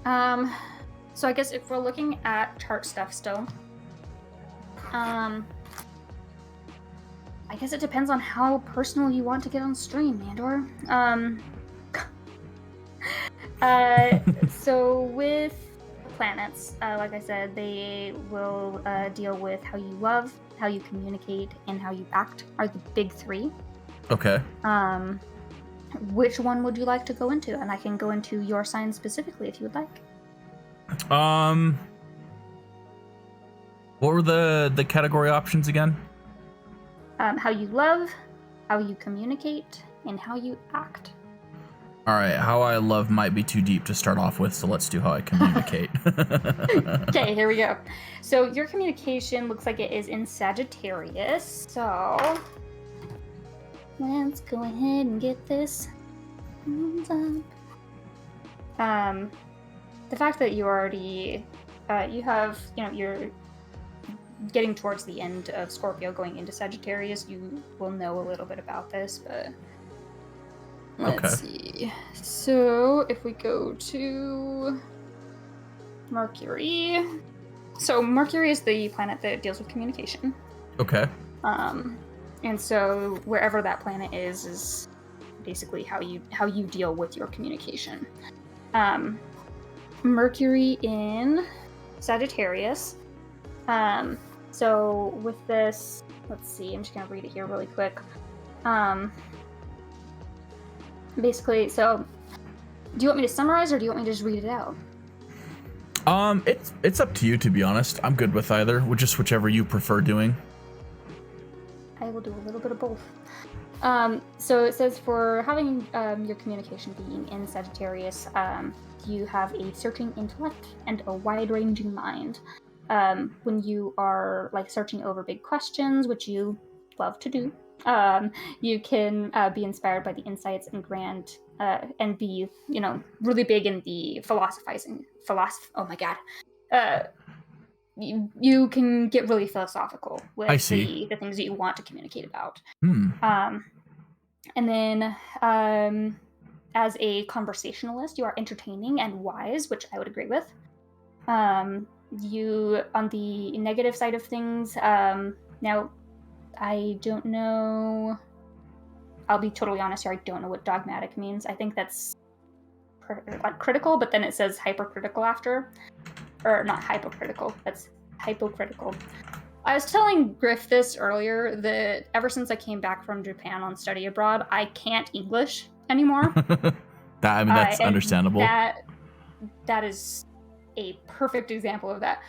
So I guess if we're looking at chart stuff still, I guess it depends on how personal you want to get on stream, Mandor. So with planets, like I said, they will deal with how you love, how you communicate, and how you act are the big three. Okay. Which one would you like to go into? And I can go into your sign specifically if you would like. What were the category options again? How you love, how you communicate, and how you act. All right, how I love might be too deep to start off with, so let's do how I communicate. Okay, here we go. So your communication looks like it is in Sagittarius. So let's go ahead and get this up. The fact that you already, you have, you're getting towards the end of Scorpio going into Sagittarius, you will know a little bit about this, but let's see. So if we go to Mercury, so Mercury is the planet that deals with communication. Okay. And so wherever that planet is basically how you deal with your communication. Mercury in Sagittarius. So with this, let's see, I'm just gonna read it here really quick. Basically, so do you want me to summarize or do you want me to just read it out? It's up to you, to be honest. I'm good with either. Just whichever you prefer doing. I will do a little bit of both. So it says for having your communication being in Sagittarius, you have a searching intellect and a wide-ranging mind. When you are like searching over big questions, which you love to do, you can be inspired by the insights and grand and be, really big in the philosophizing. Oh my god. You can get really philosophical with the things that you want to communicate about. And then as a conversationalist, you are entertaining and wise, which I would agree with. You, on the negative side of things, now, I don't know, I'll be totally honest here, I don't know what dogmatic means. I think that's critical, but then it says hypercritical after. Or not hypocritical, that's hypocritical. I was telling Griff this earlier, that ever since I came back from Japan on study abroad, I can't English anymore. That's understandable. That is a perfect example of that.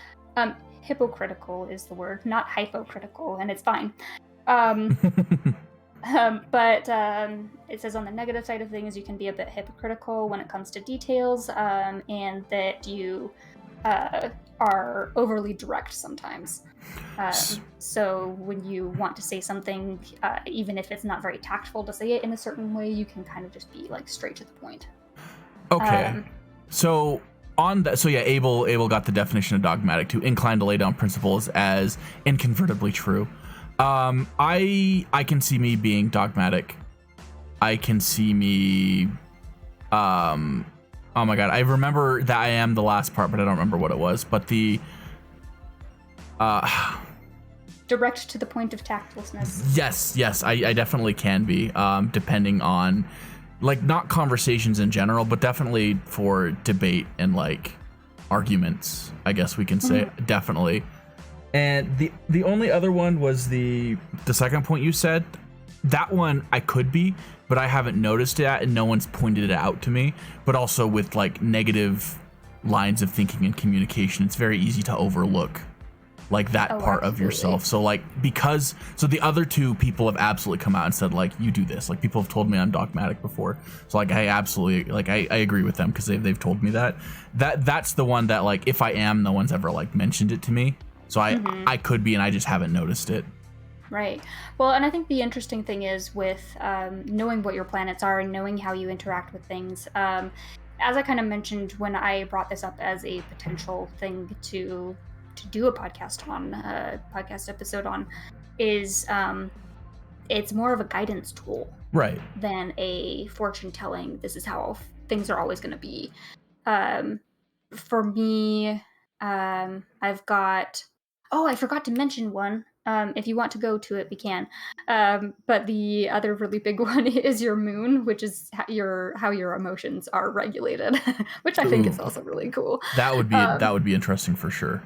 Hypocritical is the word, not hypocritical, and it's fine. But it says on the negative side of things, you can be a bit hypocritical when it comes to details, and that you are overly direct sometimes. So when you want to say something, even if it's not very tactful to say it in a certain way, you can kind of just be like straight to the point. Okay. So on that, so yeah, Abel got the definition of dogmatic, to incline to lay down principles as inconvertibly true. I can see me being dogmatic. I can see me, oh my god, I remember that I am the last part, but I don't remember what it was. But the direct to the point of tactlessness. Yes, I definitely can be, depending on, like, not conversations in general, but definitely for debate and like arguments, I guess we can say. Definitely. And the only other one was the second point you said. That one I could be, but I haven't noticed it, and no one's pointed it out to me. But also with like negative lines of thinking and communication, it's very easy to overlook like that Oh, part of absolutely. yourself. So like, because so the other two people have absolutely come out and said like, you do this. Like people have told me I'm dogmatic before. So like I absolutely like I agree with them because they've told me that's the one that like if I am, no one's ever like mentioned it to me. So I could be and I just haven't noticed it. Right. Well, and I think the interesting thing is with knowing what your planets are and knowing how you interact with things. As I kind of mentioned when I brought this up as a potential thing to do a podcast episode on, is it's more of a guidance tool, Right, than a fortune telling. This is how things are always going to be. For me, I've got. Oh, I forgot to mention one. If you want to go to it, we can. But the other really big one is your moon, which is how your emotions are regulated, which I think is Ooh. also really cool. that would be interesting for sure.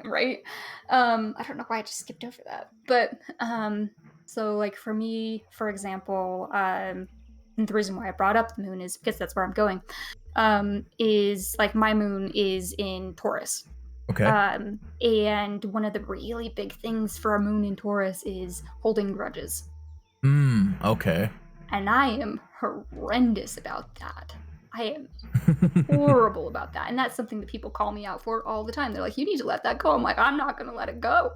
Right? I don't know why I just skipped over that. But so like for me, for example, and the reason why I brought up the moon is because that's where I'm going. Is like my moon is in Taurus. Okay. And one of the really big things for a moon in Taurus is holding grudges. Okay. And I am horrendous about that. I am horrible about that. And that's something that people call me out for all the time. They're like, you need to let that go. I'm like, I'm not going to let it go.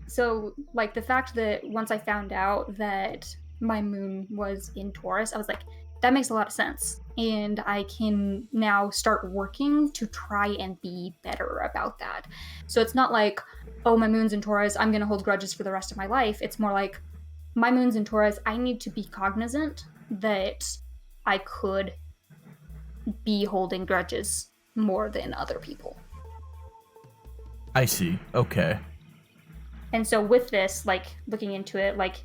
So like the fact that once I found out that my moon was in Taurus, I was like, that makes a lot of sense. And I can now start working to try and be better about that. So it's not like, oh, my moon's in Taurus, I'm going to hold grudges for the rest of my life. It's more like, my moon's in Taurus, I need to be cognizant that I could be holding grudges more than other people. I see. Okay. And so with this, like looking into it, like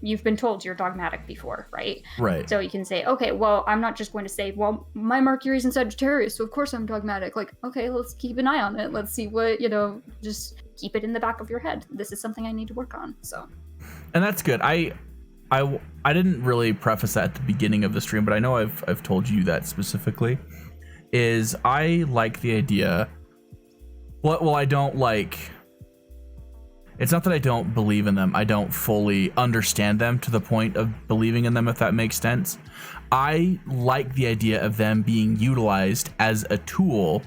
you've been told you're dogmatic before, right? Right. So you can say, okay, well, I'm not just going to say, well, my Mercury's in Sagittarius, so of course I'm dogmatic. Like, okay, let's keep an eye on it. Let's see what, just keep it in the back of your head. This is something I need to work on. So. And that's good. I didn't really preface that at the beginning of the stream, but I know I've told you that specifically. Is I like the idea. Well, I don't like. It's not that I don't believe in them. I don't fully understand them to the point of believing in them, if that makes sense. I like the idea of them being utilized as a tool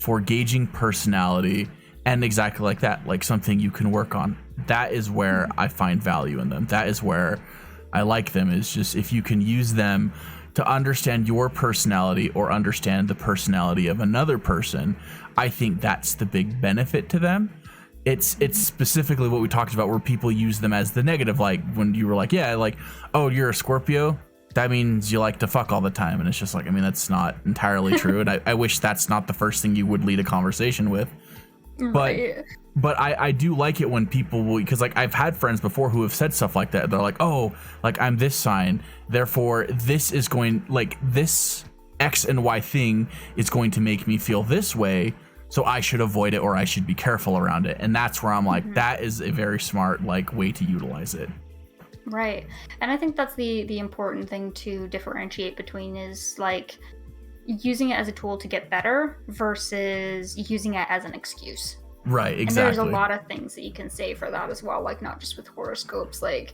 for gauging personality, and exactly like that, like something you can work on. That is where I find value in them. That is where I like them, is just if you can use them to understand your personality or understand the personality of another person, I think that's the big benefit to them. It's specifically what we talked about where people use them as the negative, like when you were like, yeah, like, oh, you're a Scorpio, that means you like to fuck all the time. And it's just like, I mean, that's not entirely true. And I wish that's not the first thing you would lead a conversation with. Right. But I do like it when people will, because like I've had friends before who have said stuff like that. They're like, oh, like I'm this sign, therefore this is going, like this X and Y thing is going to make me feel this way, so I should avoid it or I should be careful around it. And that's where I'm like, that is a very smart like way to utilize it. Right. And I think that's the important thing to differentiate between is like using it as a tool to get better versus using it as an excuse. Right, exactly. And there's a lot of things that you can say for that as well, like not just with horoscopes, like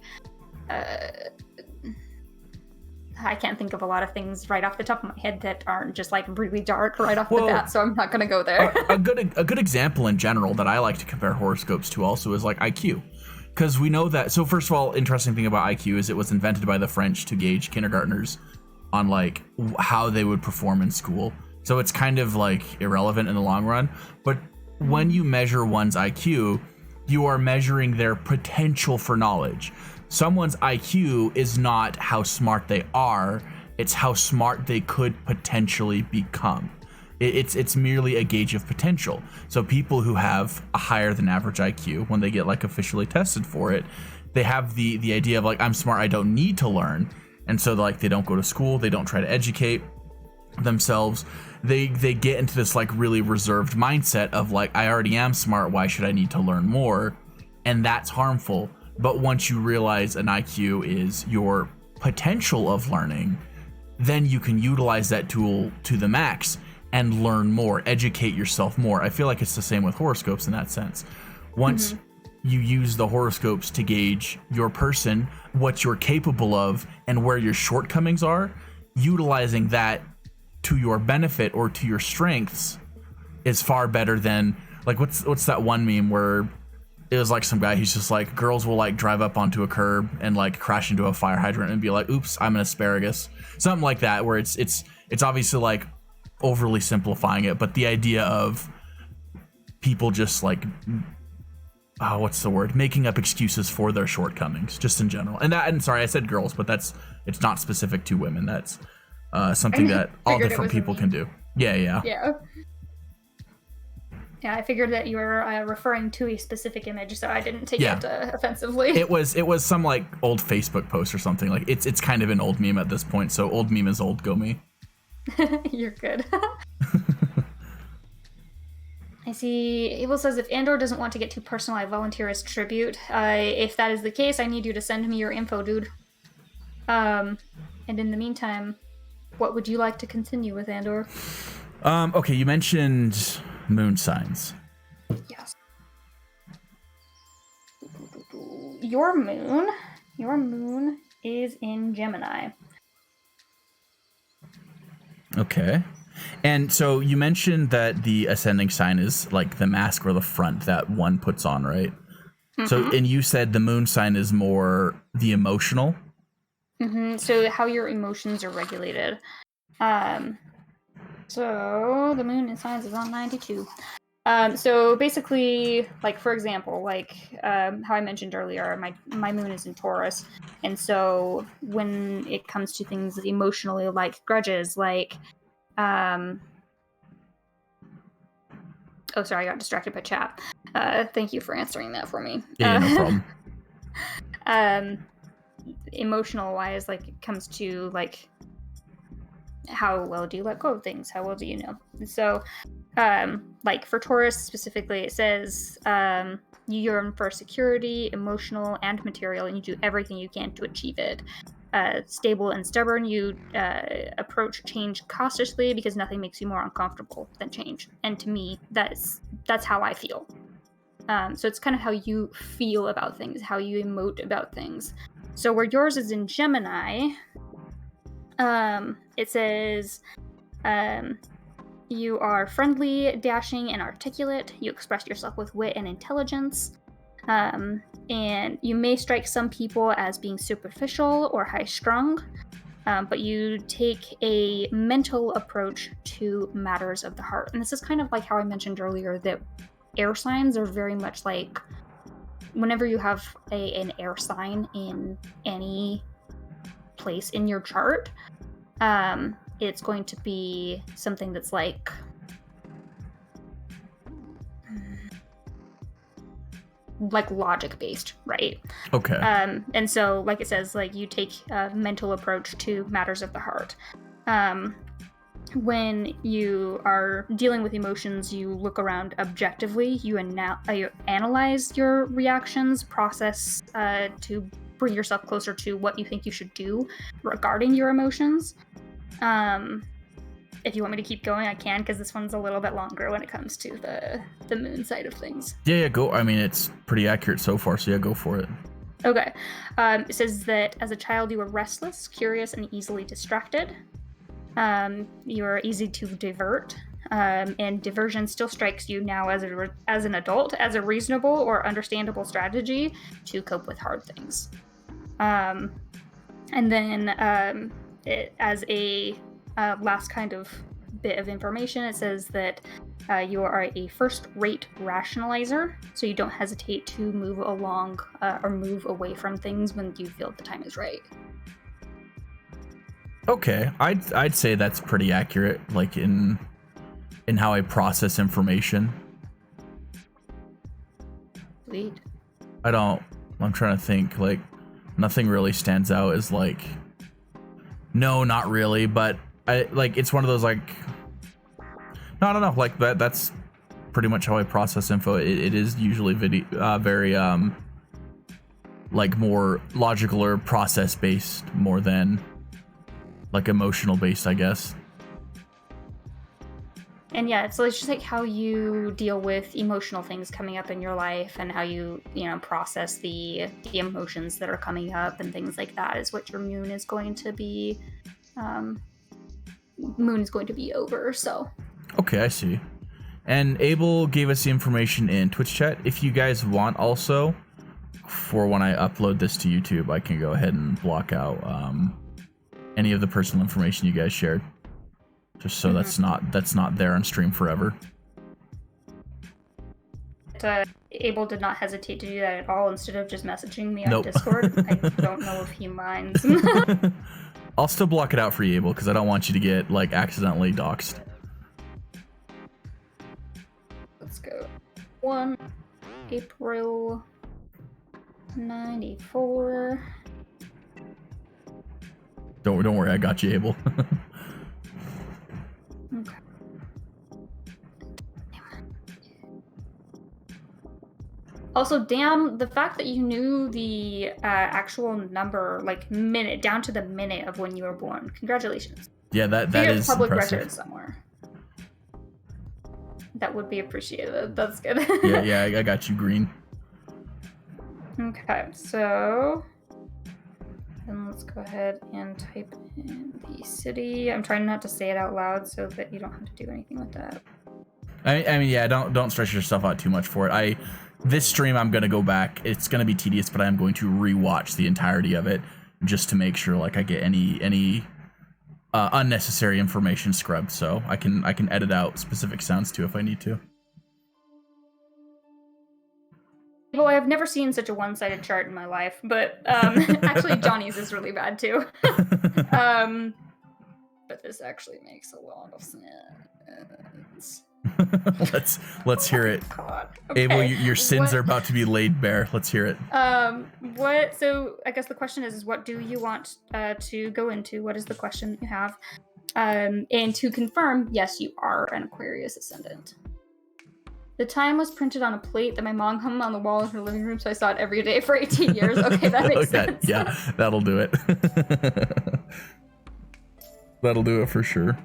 I can't think of a lot of things right off the top of my head that aren't just like really dark right off the bat, so I'm not going to go there. a good example in general that I like to compare horoscopes to also is like IQ. Because we know that, so first of all, interesting thing about IQ is it was invented by the French to gauge kindergartners on like how they would perform in school. So it's kind of like irrelevant in the long run. But when you measure one's IQ, you are measuring their potential for knowledge. Someone's IQ is not how smart they are, it's how smart they could potentially become. It's merely a gauge of potential. So people who have a higher than average IQ, when they get like officially tested for it, they have the idea of like, I'm smart, I don't need to learn. And so like they don't go to school, they don't try to educate themselves. They get into this like really reserved mindset of like, I already am smart, why should I need to learn more? And that's harmful. But once you realize an IQ is your potential of learning, then you can utilize that tool to the max. and learn more, educate yourself more. I feel like it's the same with horoscopes in that sense. Once you use the horoscopes to gauge your person, what you're capable of, and where your shortcomings are, utilizing that to your benefit or to your strengths is far better than, like, what's that one meme where it was like some guy, he's just like, girls will like drive up onto a curb and like crash into a fire hydrant and be like, oops, I'm an asparagus. Something like that, where it's obviously like overly simplifying it, but the idea of people just like, what's the word? Making up excuses for their shortcomings, just in general. And sorry, I said girls, but it's not specific to women. That's something that all different people can do. Yeah. Yeah, I figured that you were referring to a specific image, so I didn't take it offensively. It was some like old Facebook post or something. Like it's kind of an old meme at this point. So old meme is old. Go me. You're good. I see. Abel says, if Andor doesn't want to get too personal, I volunteer as tribute. If that is the case, I need you to send me your info, dude. And in the meantime, what would you like to continue with, Andor? Okay, you mentioned moon signs. Yes. Your moon is in Gemini. Okay. And so you mentioned that the ascending sign is like the mask or the front that one puts on, right? So, and you said the moon sign is more the emotional. So how your emotions are regulated. So the moon in signs is on 92. So basically, like, for example, like how I mentioned earlier, my moon is in Taurus. And so when it comes to things emotionally, like grudges, like, oh, sorry, I got distracted by chat. Thank you for answering that for me. Yeah, no problem. Emotional wise, like, it comes to like, how well do you let go of things? How well do you know? So, like for Taurus specifically, it says you yearn for security, emotional and material, and you do everything you can to achieve it. Stable and stubborn, you approach change cautiously because nothing makes you more uncomfortable than change. And to me, that's how I feel. So it's kind of how you feel about things, how you emote about things. So where yours is in Gemini, it says you are friendly, dashing, and articulate. You express yourself with wit and intelligence. And you may strike some people as being superficial or high-strung, but you take a mental approach to matters of the heart. And this is kind of like how I mentioned earlier that air signs are very much like, whenever you have an air sign in any place in your chart, it's going to be something that's like logic based, right? Okay. And so, like it says, like, you take a mental approach to matters of the heart. When you are dealing with emotions, you look around objectively. You analyze your reactions, process to bring yourself closer to what you think you should do regarding your emotions. If you want me to keep going, I can, because this one's a little bit longer when it comes to the moon side of things. Yeah, go. I mean, it's pretty accurate so far, so yeah, go for it. Okay. It says that as a child, you were restless, curious, and easily distracted. You are easy to divert, and diversion still strikes you now as an adult as a reasonable or understandable strategy to cope with hard things. And then as a last kind of bit of information, it says that you are a first-rate rationalizer, so you don't hesitate to move along or move away from things when you feel the time is right. Okay, I'd say that's pretty accurate, like in how I process information. Sweet. I'm trying to think, like, nothing really stands out as like, no, not really, but it's one of those, like, no, I don't know, like that's pretty much how I process info. It is usually very like more logical or process based more than like emotional based, I guess. And yeah, so it's just like how you deal with emotional things coming up in your life and how you process the emotions that are coming up and things like that is what your moon is going to be over. So Okay, I see. And Abel gave us the information in Twitch chat. If you guys want also, for when I upload this to YouTube, I can go ahead and block out any of the personal information you guys shared. Just so that's not there on stream forever. Abel did not hesitate to do that at all. Instead of just messaging me on Nope. Discord, I don't know if he minds. I'll still block it out for you, Abel, because I don't want you to get like accidentally doxxed. Let's go. 1 April 94. Don't worry, I got you, Abel. Okay. Also, damn, the fact that you knew the actual number, like minute, down to the minute of when you were born. Congratulations. Yeah, that Figure is public impressive. record somewhere. That would be appreciated. That's good. yeah, I got you, Green. Okay, so then let's go ahead and type in the city. I'm trying not to say it out loud so that you don't have to do anything with that. I mean, yeah, don't stress yourself out too much for it. This stream, I'm gonna go back. It's gonna be tedious, but I'm going to rewatch the entirety of it just to make sure like I get any unnecessary information scrubbed. So I can edit out specific sounds too if I need to. Well, I've never seen such a one-sided chart in my life, but actually Johnny's is really bad too. But this actually makes a lot of sense. let's hear it. God. Okay. Abel, your sins are about to be laid bare. Let's hear it. So I guess the question is what do you want to go into? What is the question that you have? And to confirm, yes, you are an Aquarius ascendant. The time was printed on a plate that my mom hung on the wall in her living room, so I saw it every day for 18 years. Okay, that makes sense. Yeah, that'll do it. That'll do it for sure.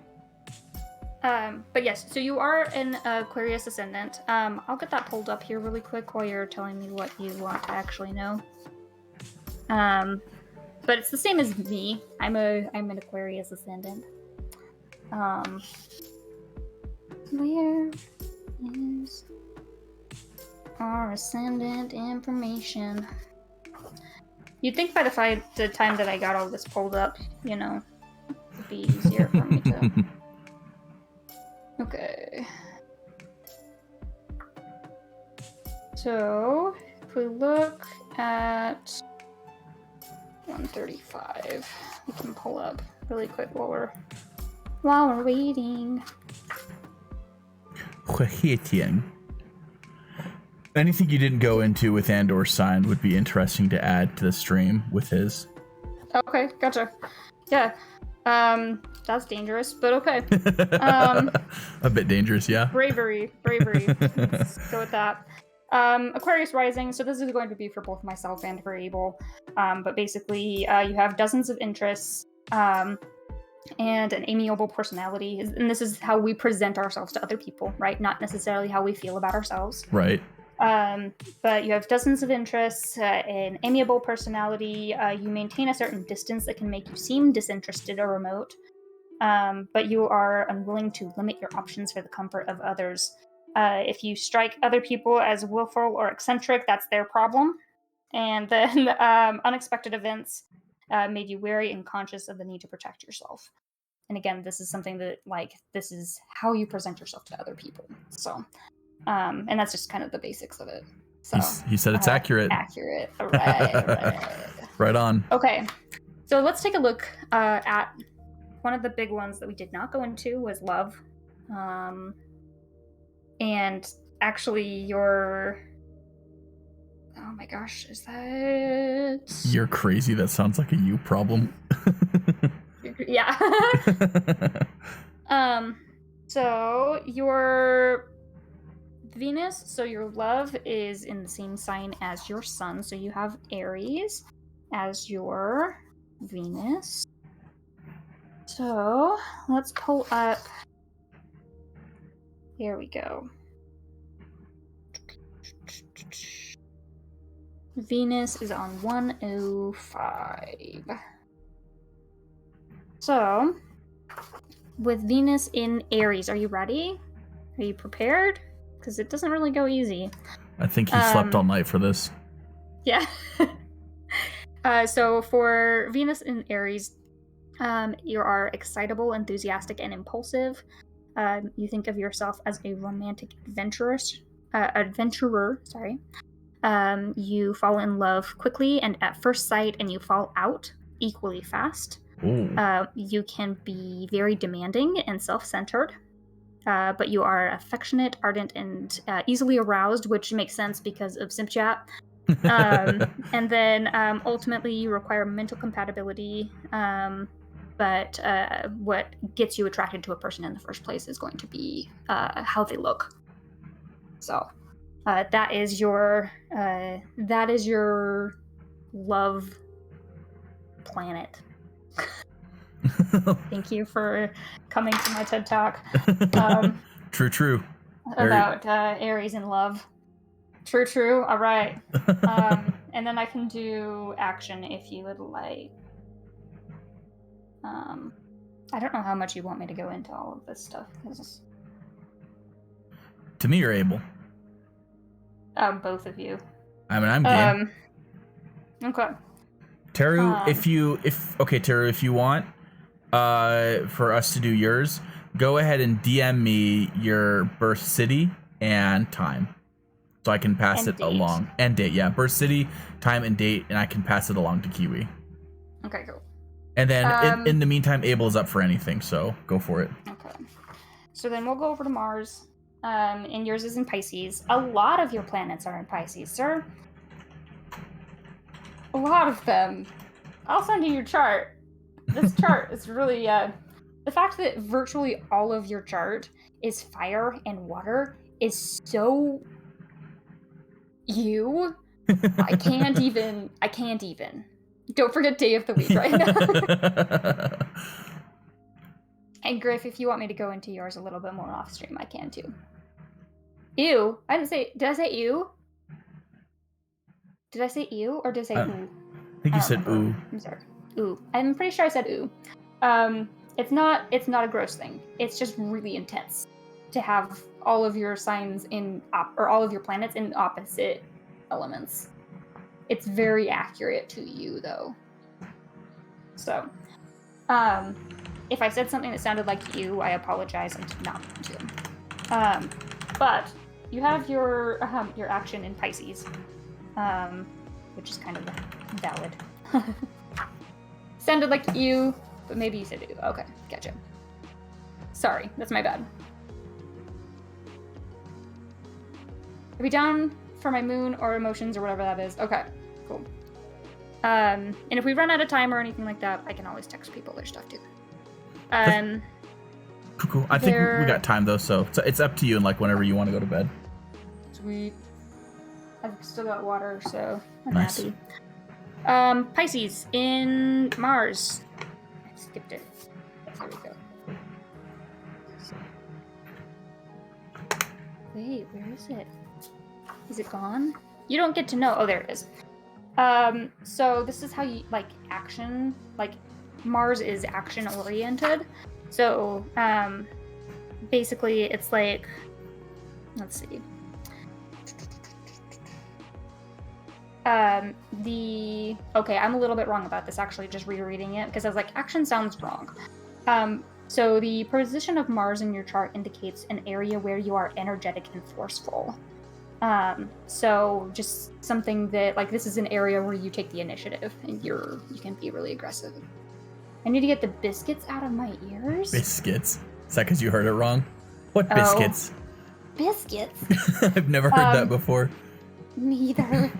But yes, so you are an Aquarius ascendant. I'll get that pulled up here really quick while you're telling me what you want to actually know. But it's the same as me. I'm an Aquarius ascendant. Where is our ascendant information? You'd think by the time that I got all this pulled up, it'd be easier for me to. Okay. So, if we look at 135, we can pull up really quick while we're waiting. Anything you didn't go into with Andor's sign would be interesting to add to the stream with his. Okay, gotcha. Yeah. That's dangerous, but okay. A bit dangerous, yeah. Bravery. Let's go with that. Aquarius rising. So this is going to be for both myself and for Abel. But basically, you have dozens of interests, and an amiable personality. And this is how we present ourselves to other people, right? Not necessarily how we feel about ourselves. Right. But you have dozens of interests, an amiable personality. You maintain a certain distance that can make you seem disinterested or remote. But you are unwilling to limit your options for the comfort of others. If you strike other people as willful or eccentric, that's their problem. And then unexpected events made you wary and conscious of the need to protect yourself. And again, this is something that, this is how you present yourself to other people. So, and that's just kind of the basics of it. So he said it's accurate. Accurate. Right. Right on. Okay. So let's take a look at one of the big ones that we did not go into was love. And actually oh my gosh, is that... You're crazy. That sounds like a you problem. Yeah. So your Venus, so your love is in the same sign as your sun. So you have Aries as your Venus. So let's pull up Here we go. Venus is on 105. So, with Venus in Aries, are you ready? Are you prepared? Because it doesn't really go easy. I think he slept all night for this. Yeah. So for Venus in Aries, you are excitable, enthusiastic, and impulsive. You think of yourself as a romantic adventurer. You fall in love quickly and at first sight, and you fall out equally fast. You can be very demanding and self-centered, but you are affectionate, ardent, and easily aroused, which makes sense because of Simp Chat. And then ultimately you require mental compatibility, but what gets you attracted to a person in the first place is going to be how they look. So that is your love planet. Thank you for coming to my TED Talk. True. About Aries and love. True. All right. And then I can do action if you would like. I don't know how much you want me to go into all of this stuff. To me, you're able. Both of you. I mean, I'm game. Okay. Teru, if you want, for us to do yours, go ahead and DM me your birth city and time, so I can pass it along. And date, yeah, birth city, time, and date, and I can pass it along to Kiwi. Okay, cool. And then in the meantime, Abel is up for anything, so go for it. Okay. So then we'll go over to Mars. And yours is in Pisces. A lot of your planets are in Pisces, sir. A lot of them. I'll send you your chart. This chart is really, the fact that virtually all of your chart is fire and water is so you. I can't even. Don't forget day of the week right now. And Griff, if you want me to go into yours a little bit more off stream, I can too. Ew. Did I say ew? Did I say ew or did I say ooh? I think you said ooh. I'm sorry. Ooh. I'm pretty sure I said ooh. It's not a gross thing. It's just really intense to have all of your signs or all of your planets in opposite elements. It's very accurate to you though. So, if I said something that sounded like you, I apologize. I did not mean to. But you have your action in Pisces, which is kind of valid. Sounded like you, but maybe you said you. Okay, gotcha. Sorry, that's my bad. Are we down for my moon or emotions or whatever that is? Okay, cool. And if we run out of time or anything like that, I can always text people their stuff too. Cool. I think we got time though, so it's up to you and like whenever you want to go to bed. Sweet. I've still got water, so I'm nice. Happy. Pisces in Mars. I skipped it. There we go. Wait, where is it? Is it gone? You don't get to know. Oh, there it is. So this is how you like action. Like Mars is action oriented. So basically, it's like, let's see. Okay, I'm a little bit wrong about this, actually, just rereading it, because I was like, action sounds wrong. So the position of Mars in your chart indicates an area where you are energetic and forceful. So just something that, like, this is an area where you take the initiative, and you can be really aggressive. I need to get the biscuits out of my ears. Biscuits? Is that because you heard it wrong? What biscuits? Biscuits? I've never heard that before. Me either.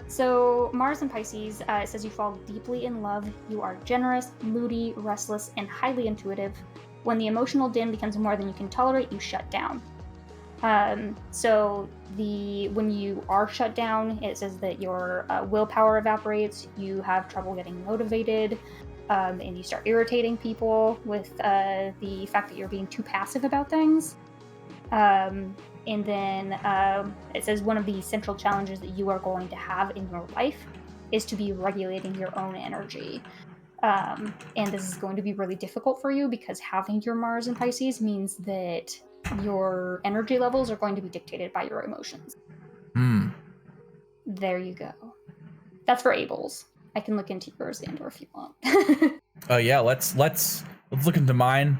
So Mars in Pisces, it says you fall deeply in love. You are generous, moody, restless, and highly intuitive. When the emotional din becomes more than you can tolerate, you shut down. So when you are shut down, it says that your willpower evaporates. You have trouble getting motivated, and you start irritating people with the fact that you're being too passive about things. And then it says one of the central challenges that you are going to have in your life is to be regulating your own energy. And this is going to be really difficult for you because having your Mars in Pisces means that your energy levels are going to be dictated by your emotions. There you go. That's for Abel's. I can look into yours, Andor, if you want. Yeah, let's look into mine.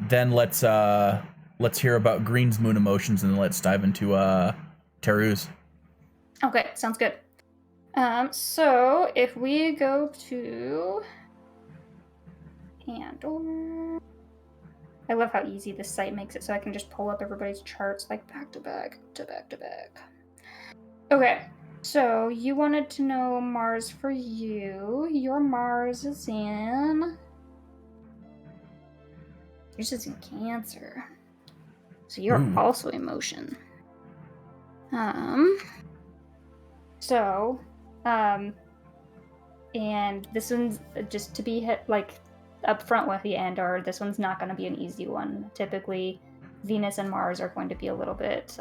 Then let's hear about Green's moon emotions, and then let's dive into Teru's. Okay, sounds good. So if we go to Andor, I love how easy this site makes it, so I can just pull up everybody's charts like back to back to back to back. Okay, so you wanted to know Mars for you. Your Mars is in. Yours is in Cancer. So you're also emotion. And this one's just to be hit like up front with the end, or this one's not going to be an easy one. Typically, Venus and Mars are going to be a little bit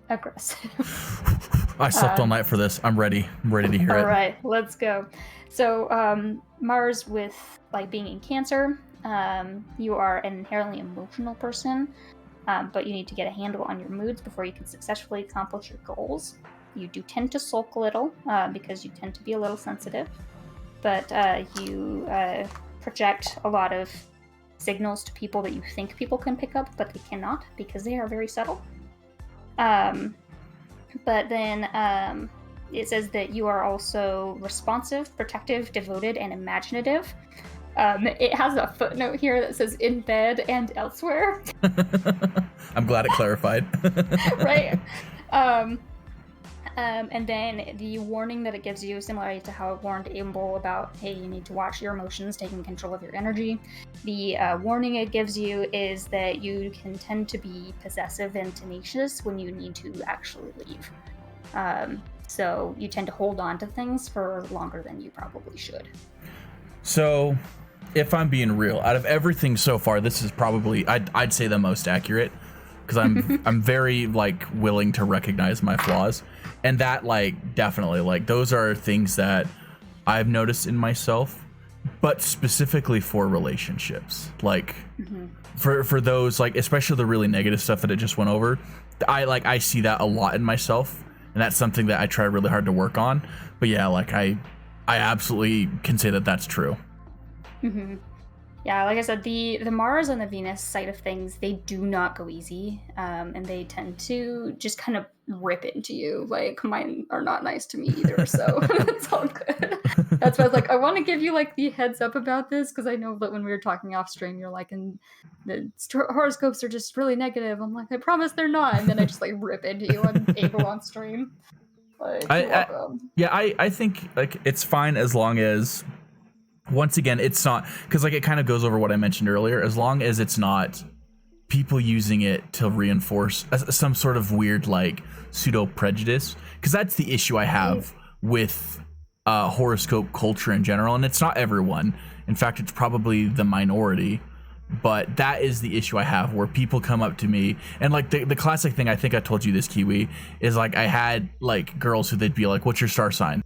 aggressive. I slept all night for this. I'm ready. I'm ready to hear it. All right, let's go. So Mars with like being in Cancer, you are an inherently emotional person, but you need to get a handle on your moods before you can successfully accomplish your goals. You do tend to sulk a little because you tend to be a little sensitive, but you project a lot of signals to people that you think people can pick up, but they cannot because they are very subtle. But then it says that you are also responsive, protective, devoted, and imaginative. It has a footnote here that says in bed and elsewhere. I'm glad it clarified. Right. And then the warning that it gives you, similarly to how it warned Abel about, hey, you need to watch your emotions, taking control of your energy. The warning it gives you is that you can tend to be possessive and tenacious when you need to actually leave. So you tend to hold on to things for longer than you probably should. So, if I'm being real, out of everything so far, this is probably I'd say the most accurate, because I'm very like willing to recognize my flaws, and that like definitely like those are things that I've noticed in myself, but specifically for relationships, like for those, like especially the really negative stuff that it just went over. I see that a lot in myself, and that's something that I try really hard to work on. But yeah, like I absolutely can say that that's true. Yeah, like I said, the Mars and the Venus side of things, they do not go easy, and they tend to just kind of rip into you. Like, mine are not nice to me either, so it's all good. That's why I was like, I want to give you like the heads up about this, because I know that when we were talking off stream, you're like, and the horoscopes are just really negative. I'm like, I promise they're not, and then I just like rip into you on April on stream. Like, I think like it's fine as long as, once again, it's not, because like it kind of goes over what I mentioned earlier, as long as it's not people using it to reinforce some sort of weird like pseudo prejudice, because that's the issue I have with horoscope culture in general, and it's not everyone. In fact, it's probably the minority, but that is the issue I have, where people come up to me and like the classic thing, I think I told you this, Kiwi, is like I had like girls who they'd be like, what's your star sign?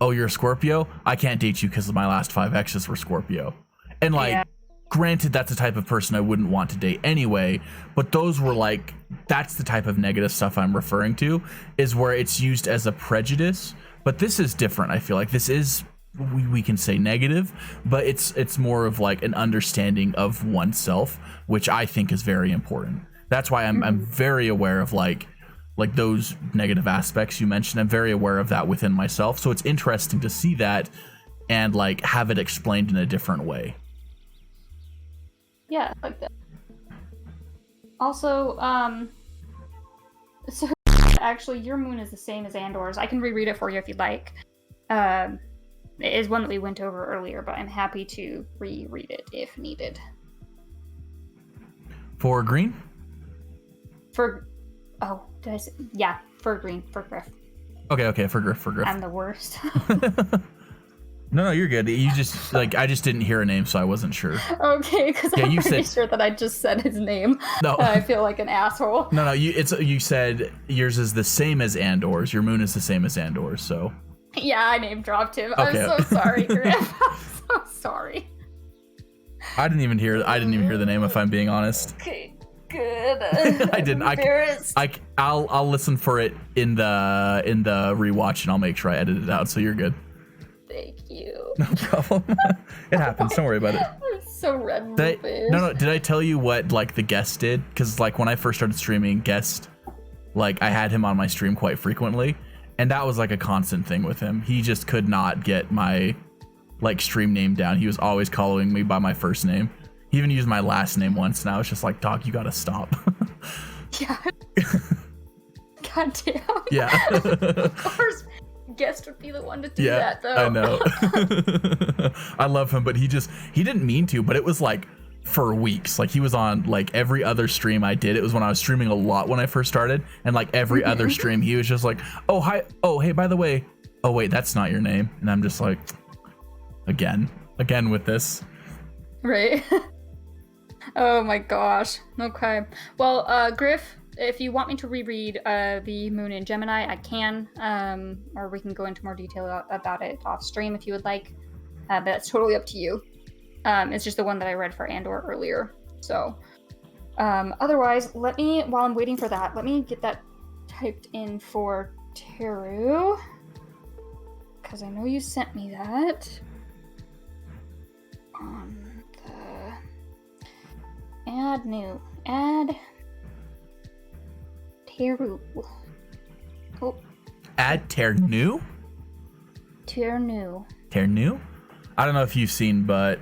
Oh, you're a Scorpio? I can't date you because my last 5 exes were Scorpio. And like, granted, that's the type of person I wouldn't want to date anyway, but those were like, that's the type of negative stuff I'm referring to, is where it's used as a prejudice. But this is different. I feel like this is, we can say negative, but it's more of like an understanding of oneself, which I think is very important. That's why I'm very aware of like those negative aspects you mentioned. I'm very aware of that within myself. So it's interesting to see that and like have it explained in a different way. Yeah, I like that. Also, so actually your moon is the same as Andor's. I can reread it for you if you'd like. It is one that we went over earlier, but I'm happy to reread it if needed. For Green? Did I say? Yeah, for Green, for Griff. Okay, for Griff. I'm the worst. No, you're good. You just like I just didn't hear a name, so I wasn't sure. Okay, because Yeah, I'm you pretty said- sure that I just said his name. No. I feel like an asshole. No, you said yours is the same as Andor's. Your moon is the same as Andor's, so. Yeah, I name dropped him. Okay. I'm so sorry, Griff. I'm so sorry. I didn't even hear the name, if I'm being honest. Okay, good. I didn't. I'll listen for it in the rewatch, and I'll make sure I edit it out. So you're good. Thank you. No problem. It happens. Don't worry about it. I'm so red in Did the I, face. no. Did I tell you what like the guest did? Because like when I first started streaming, guest, like I had him on my stream quite frequently, and that was like a constant thing with him. He just could not get my like stream name down. He was always calling me by my first name. He even used my last name once, and I was just like, "Dog, you gotta stop." Yeah. God damn. Yeah. Of course, guest would be the one to do Yeah, that, though. I know. I love him, but he didn't mean to, but it was like for weeks. Like he was on like every other stream I did. It was when I was streaming a lot when I first started, and like every other stream he was just like, "Oh, hi. Oh, hey, by the way. Oh, wait, that's not your name." And I'm just like, again with this. Right. Oh my gosh. Okay. Well, Griff, if you want me to reread the Moon in Gemini, I can. Or we can go into more detail about it off stream if you would like. But that's totally up to you. It's just the one that I read for Andor earlier. So, otherwise, while I'm waiting for that, let me get that typed in for Teru. Because I know you sent me that. On the add Teru. Oh, Add Ternu? Ternu? I don't know if you've seen, but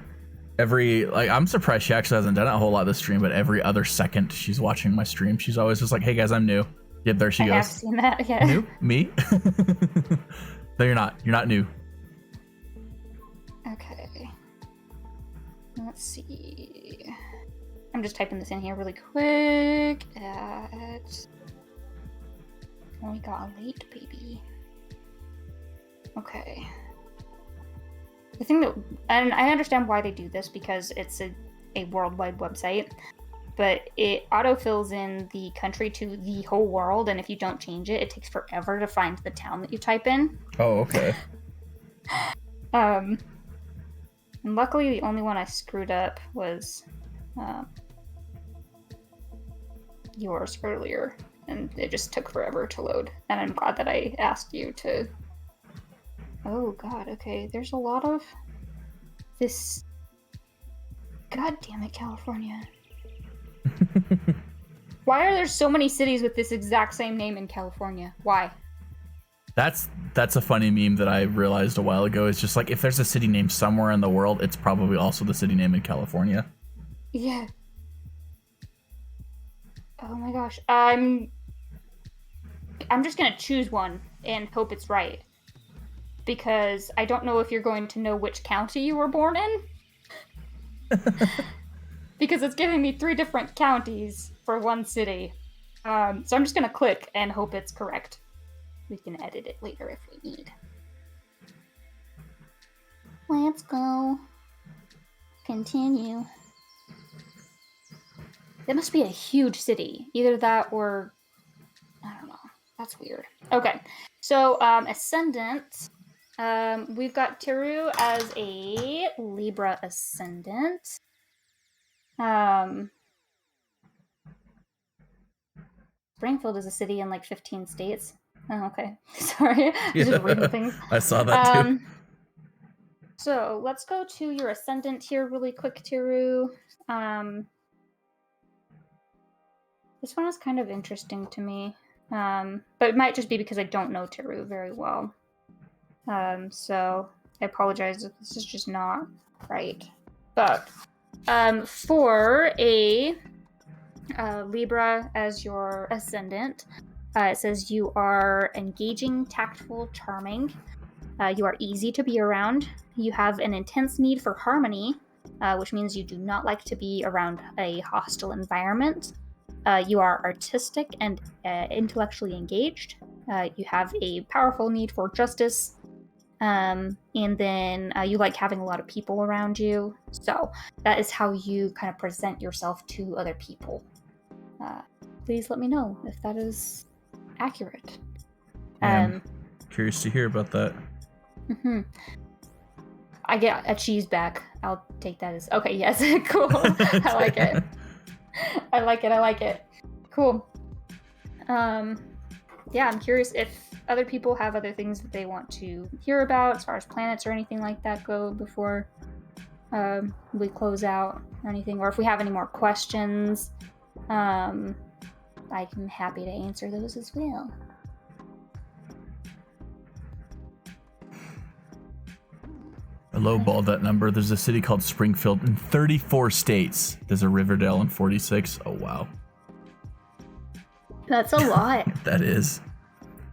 I'm surprised she actually hasn't done it a whole lot this stream, but every other second she's watching my stream, she's always just like, "Hey guys, I'm new." Yep, there she goes. I have seen that, yeah. New? Me? No, you're not. You're not new. Okay. Let's see. I'm just typing this in here really quick. Oh, we got a late baby. Okay. The thing that, and I understand why they do this because it's a worldwide website, but it auto-fills in the country to the whole world, and if you don't change it, it takes forever to find the town that you type in. Oh, okay. And luckily, the only one I screwed up was yours earlier, and it just took forever to load. And I'm glad that I asked you to. Oh god, okay. There's a lot of this. God damn it, California. Why are there so many cities with this exact same name in California? Why? That's a funny meme that I realized a while ago. It's just like if there's a city name somewhere in the world, it's probably also the city name in California. Yeah. Oh my gosh. I'm just gonna choose one and hope it's right. Because I don't know if you're going to know which county you were born in. Because it's giving me 3 different counties for one city. So I'm just gonna click and hope it's correct. We can edit it later if we need. Let's go. Continue. It must be a huge city. Either that or... I don't know. That's weird. Okay. So, Ascendant. We've got Teru as a Libra Ascendant. Springfield is a city in like 15 states. Oh, okay. Sorry. Just reading things. I saw that too. So let's go to your Ascendant here really quick, Teru. This one is kind of interesting to me. But it might just be because I don't know Teru very well. So I apologize if this is just not right. But for a Libra as your Ascendant, it says you are engaging, tactful, charming. You are easy to be around. You have an intense need for harmony, which means you do not like to be around a hostile environment. You are artistic and intellectually engaged. You have a powerful need for justice. And then you like having a lot of people around you. So that is how you kind of present yourself to other people. Please let me know if that is accurate. I'm curious to hear about that. I get a cheese back. I'll take that as okay. Yes, cool. I like it. I like it. Cool. Yeah, I'm curious if other people have other things that they want to hear about as far as planets or anything like that go before we close out or anything, or if we have any more questions. I'm happy to answer those as well. I lowballed that number. There's a city called Springfield in 34 states. There's a Riverdale in 46. Oh, wow. That's a lot. That is.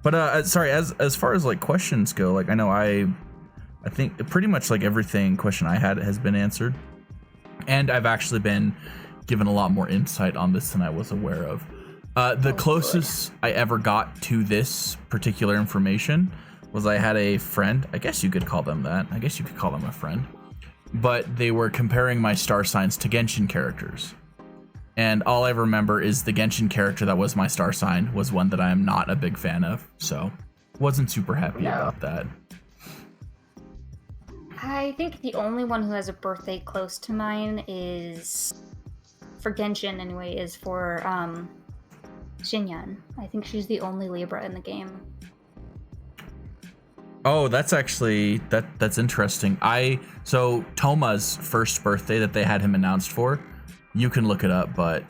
But sorry, as far as like questions go, like I know I think pretty much like everything question I had has been answered. And I've actually been given a lot more insight on this than I was aware of. The closest I ever got to this particular information was I had a friend. I guess you could call them that. I guess you could call them a friend. But they were comparing my star signs to Genshin characters. And all I remember is the Genshin character that was my star sign was one that I am not a big fan of. So wasn't super happy about that. I think the only one who has a birthday close to mine is, for Genshin anyway, is for Xinyan. I think she's the only Libra in the game. Oh, that's actually that's interesting. So Toma's first birthday that they had him announced for, you can look it up, but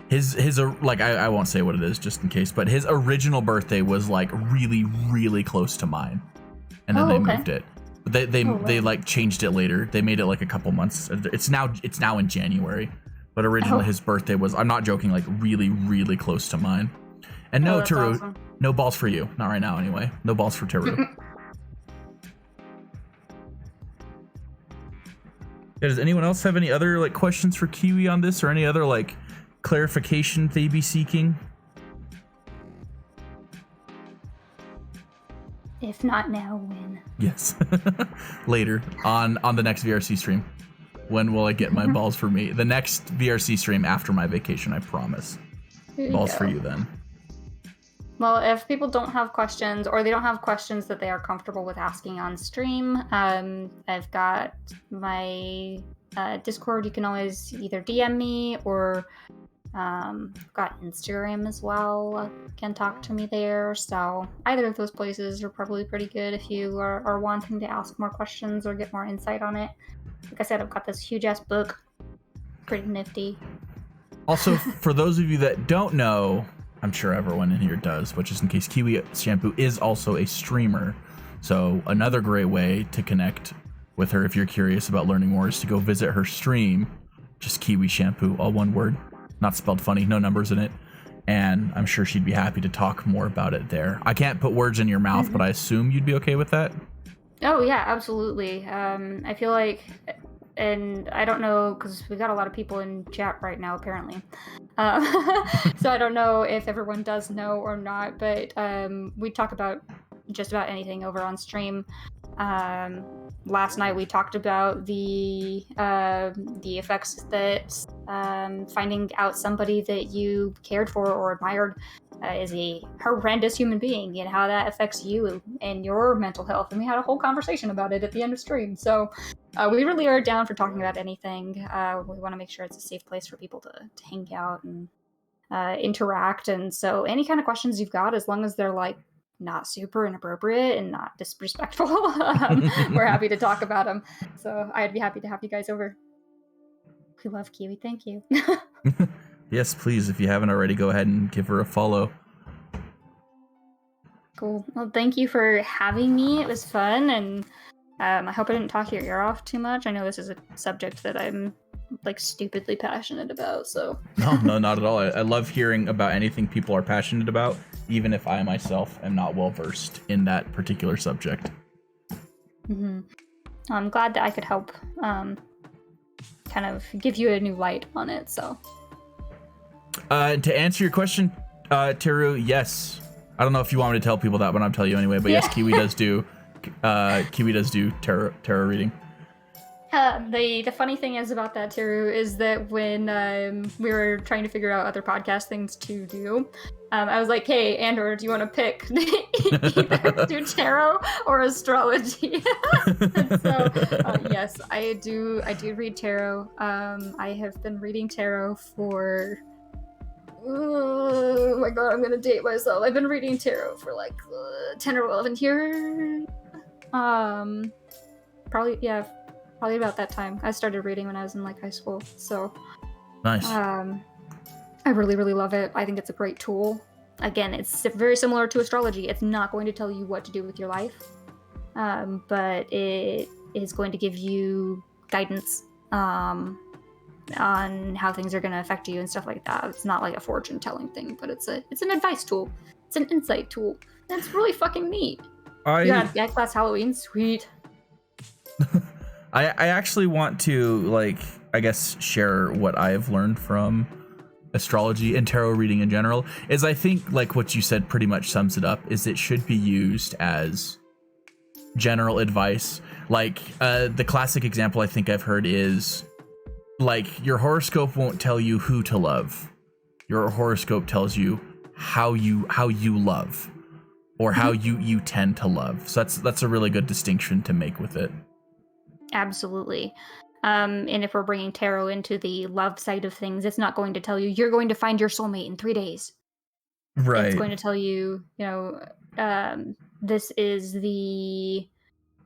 his like I won't say what it is just in case, but his original birthday was like really close to mine, and then they moved it. But they like changed it later. They made it like a couple months. It's now in January, but originally his birthday was, I'm not joking, like really close to mine. And no, Teru, awesome. No balls for you. Not right now anyway. No balls for Teru. Yeah, does anyone else have any other like questions for Kiwi on this, or any other like clarification they be seeking? If not now, when? Yes. Later on the next VRC stream. When will I get my balls for me? The next VRC stream after my vacation, I promise. Balls for you then. Well, if people don't have questions, or they don't have questions that they are comfortable with asking on stream, I've got my Discord. You can always either DM me, or got Instagram as well. Can talk to me there. So either of those places are probably pretty good if you are wanting to ask more questions or get more insight on it. Like I said, I've got this huge ass book. Pretty nifty. Also, for those of you that don't know, I'm sure everyone in here does, but just in case, Kiwi Shampoo is also a streamer. So another great way to connect with her if you're curious about learning more is to go visit her stream. Just Kiwi Shampoo, all one word, not spelled funny, no numbers in it. And I'm sure she'd be happy to talk more about it there. I can't put words in your mouth, but I assume you'd be okay with that? Oh, yeah, absolutely. I feel like, and I don't know, because we got a lot of people in chat right now, apparently. So I don't know if everyone does know or not, but we talk about just about anything over on stream. Last night we talked about the effects that finding out somebody that you cared for or admired is a horrendous human being, and how that affects you and your mental health. And we had a whole conversation about it at the end of stream. So we really are down for talking about anything. We want to make sure it's a safe place for people to hang out and interact. And so any kind of questions you've got, as long as they're like not super inappropriate and not disrespectful, we're happy to talk about them. So I'd be happy to have you guys over. We love Kiwi. Thank you. Yes, please. If you haven't already, go ahead and give her a follow. Cool. Well, thank you for having me. It was fun, and I hope I didn't talk your ear off too much. I know this is a subject that I'm like stupidly passionate about, so. No, not at all. I love hearing about anything people are passionate about, even if I myself am not well versed in that particular subject. Mm-hmm. I'm glad that I could help kind of give you a new light on it, so. To answer your question, Teru, yes. I don't know if you want me to tell people that, but I'll tell you anyway. But yes, Kiwi does do Kiwi does do tarot reading. The funny thing is about that, Teru, is that when we were trying to figure out other podcast things to do, I was like, hey, Andor, do you want to pick either do tarot or astrology? So, yes, I do read tarot. I have been reading tarot for... Oh my god, I'm going to date myself. I've been reading tarot for like 10 or 11 years. Probably about that time. I started reading when I was in like high school, so Nice. I really, really love it. I think it's a great tool. Again, it's very similar to astrology. It's not going to tell you what to do with your life, but it is going to give you guidance on how things are going to affect you and stuff like that. It's not like a fortune telling thing, but it's an advice tool. It's an insight tool, and it's really fucking neat. Yeah, class Halloween, sweet. I actually want to, like, I guess, share what I've learned from astrology and tarot reading in general. Is I think, like, what you said pretty much sums it up, is it should be used as general advice. Like, the classic example I think I've heard is, like, your horoscope won't tell you who to love. Your horoscope tells you how you love, or how you tend to love. So that's a really good distinction to make with it. Absolutely. And if we're bringing tarot into the love side of things, it's not going to tell you you're going to find your soulmate in 3 days. Right. It's going to tell you, this is the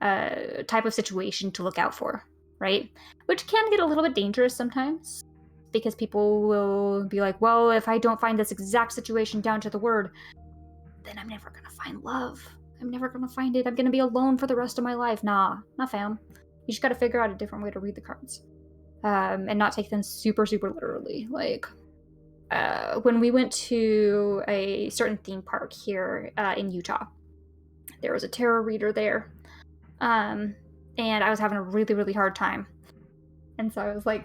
type of situation to look out for, right? Which can get a little bit dangerous sometimes, because people will be like, well, if I don't find this exact situation down to the word, then I'm never going to find love. I'm never going to find it. I'm going to be alone for the rest of my life. Nah, fam. You just got to figure out a different way to read the cards, and not take them super, super literally. Like, when we went to a certain theme park here in Utah, there was a tarot reader there, and I was having a really, really hard time. And so I was like,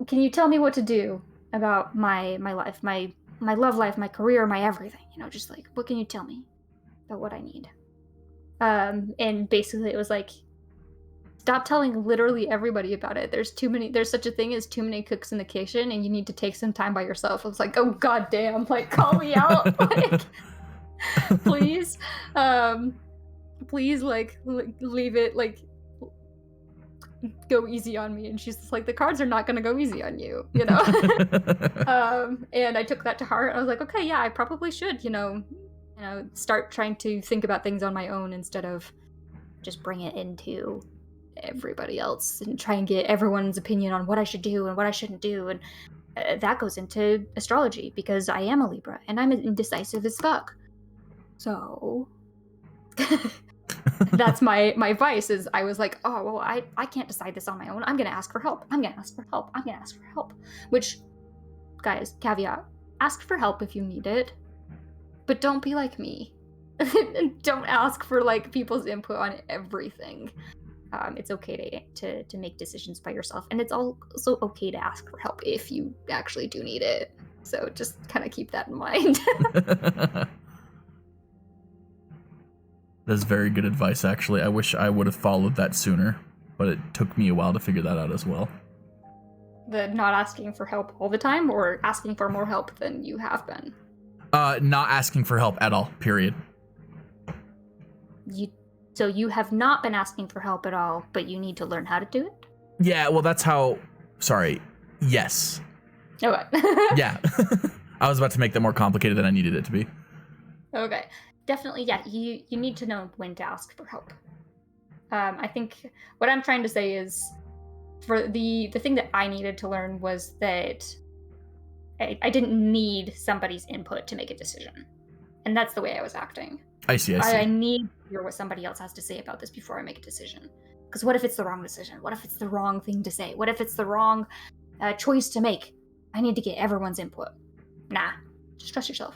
can you tell me what to do about my life, my love life, my career, my everything? Just like, what can you tell me about what I need? And basically it was like, stop telling literally everybody about it. There's such a thing as too many cooks in the kitchen, and you need to take some time by yourself. I was like, oh god damn, like, call me out. Like, please, like, leave it, like, go easy on me. And she's just like, the cards are not gonna go easy on you, and I took that to heart. I was like, okay, yeah, I probably should, start trying to think about things on my own instead of just bring it into everybody else and try and get everyone's opinion on what I should do and what I shouldn't do. And that goes into astrology, because I am a Libra and I'm indecisive as fuck. So that's my vice. Is I was like, oh, well, I can't decide this on my own. I'm going to ask for help. Which, guys, caveat, ask for help if you need it. But don't be like me. Don't ask for, like, people's input on everything. It's okay to make decisions by yourself, and it's also okay to ask for help if you actually do need it. So just kind of keep that in mind. That's very good advice, actually. I wish I would have followed that sooner, but it took me a while to figure that out as well. The not asking for help all the time, or asking for more help than you have been? Not asking for help at all, period. So you have not been asking for help at all, but you need to learn how to do it? Yeah, well, that's how... Sorry. Yes. Okay. Yeah. I was about to make that more complicated than I needed it to be. Okay. Definitely, yeah. You need to know when to ask for help. I think what I'm trying to say is, for the thing that I needed to learn was that I didn't need somebody's input to make a decision. And that's the way I was acting. I see. I need to hear what somebody else has to say about this before I make a decision. Because what if it's the wrong decision? What if it's the wrong thing to say? What if it's the wrong choice to make? I need to get everyone's input. Nah, just trust yourself.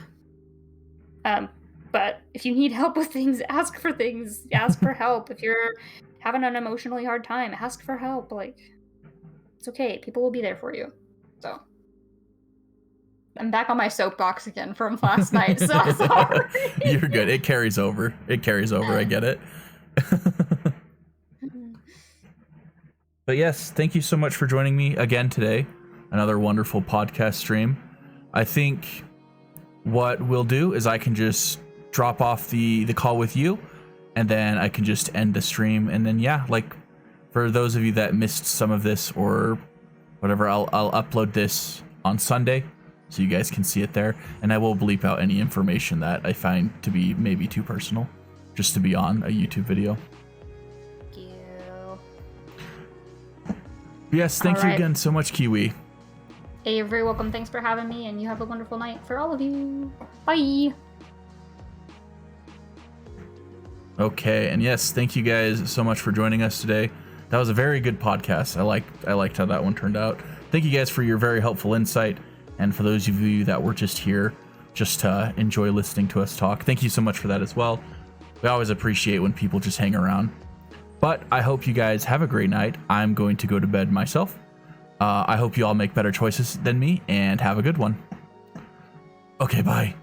But if you need help with things, ask for help. If you're having an emotionally hard time, ask for help. Like, it's okay. People will be there for you. So, I'm back on my soapbox again from last night, so sorry. You're good. It carries over. It carries over. I get it. But yes, thank you so much for joining me again today. Another wonderful podcast stream. I think what we'll do is I can just drop off the call with you, and then I can just end the stream. And then, yeah, like for those of you that missed some of this or whatever, I'll upload this on Sunday so you guys can see it there. And I will bleep out any information that I find to be maybe too personal, just to be on a YouTube video. Yes, thank you again so much, Kiwi. Hey, you're very welcome. Thanks for having me, and you have a wonderful night for all of you. Bye. Okay, and yes, thank you guys so much for joining us today. That was a very good podcast. I liked how that one turned out. Thank you guys for your very helpful insight, and for those of you that were just here, just to enjoy listening to us talk. Thank you so much for that as well. We always appreciate when people just hang around. But I hope you guys have a great night. I'm going to go to bed myself. I hope you all make better choices than me, and have a good one. Okay, bye.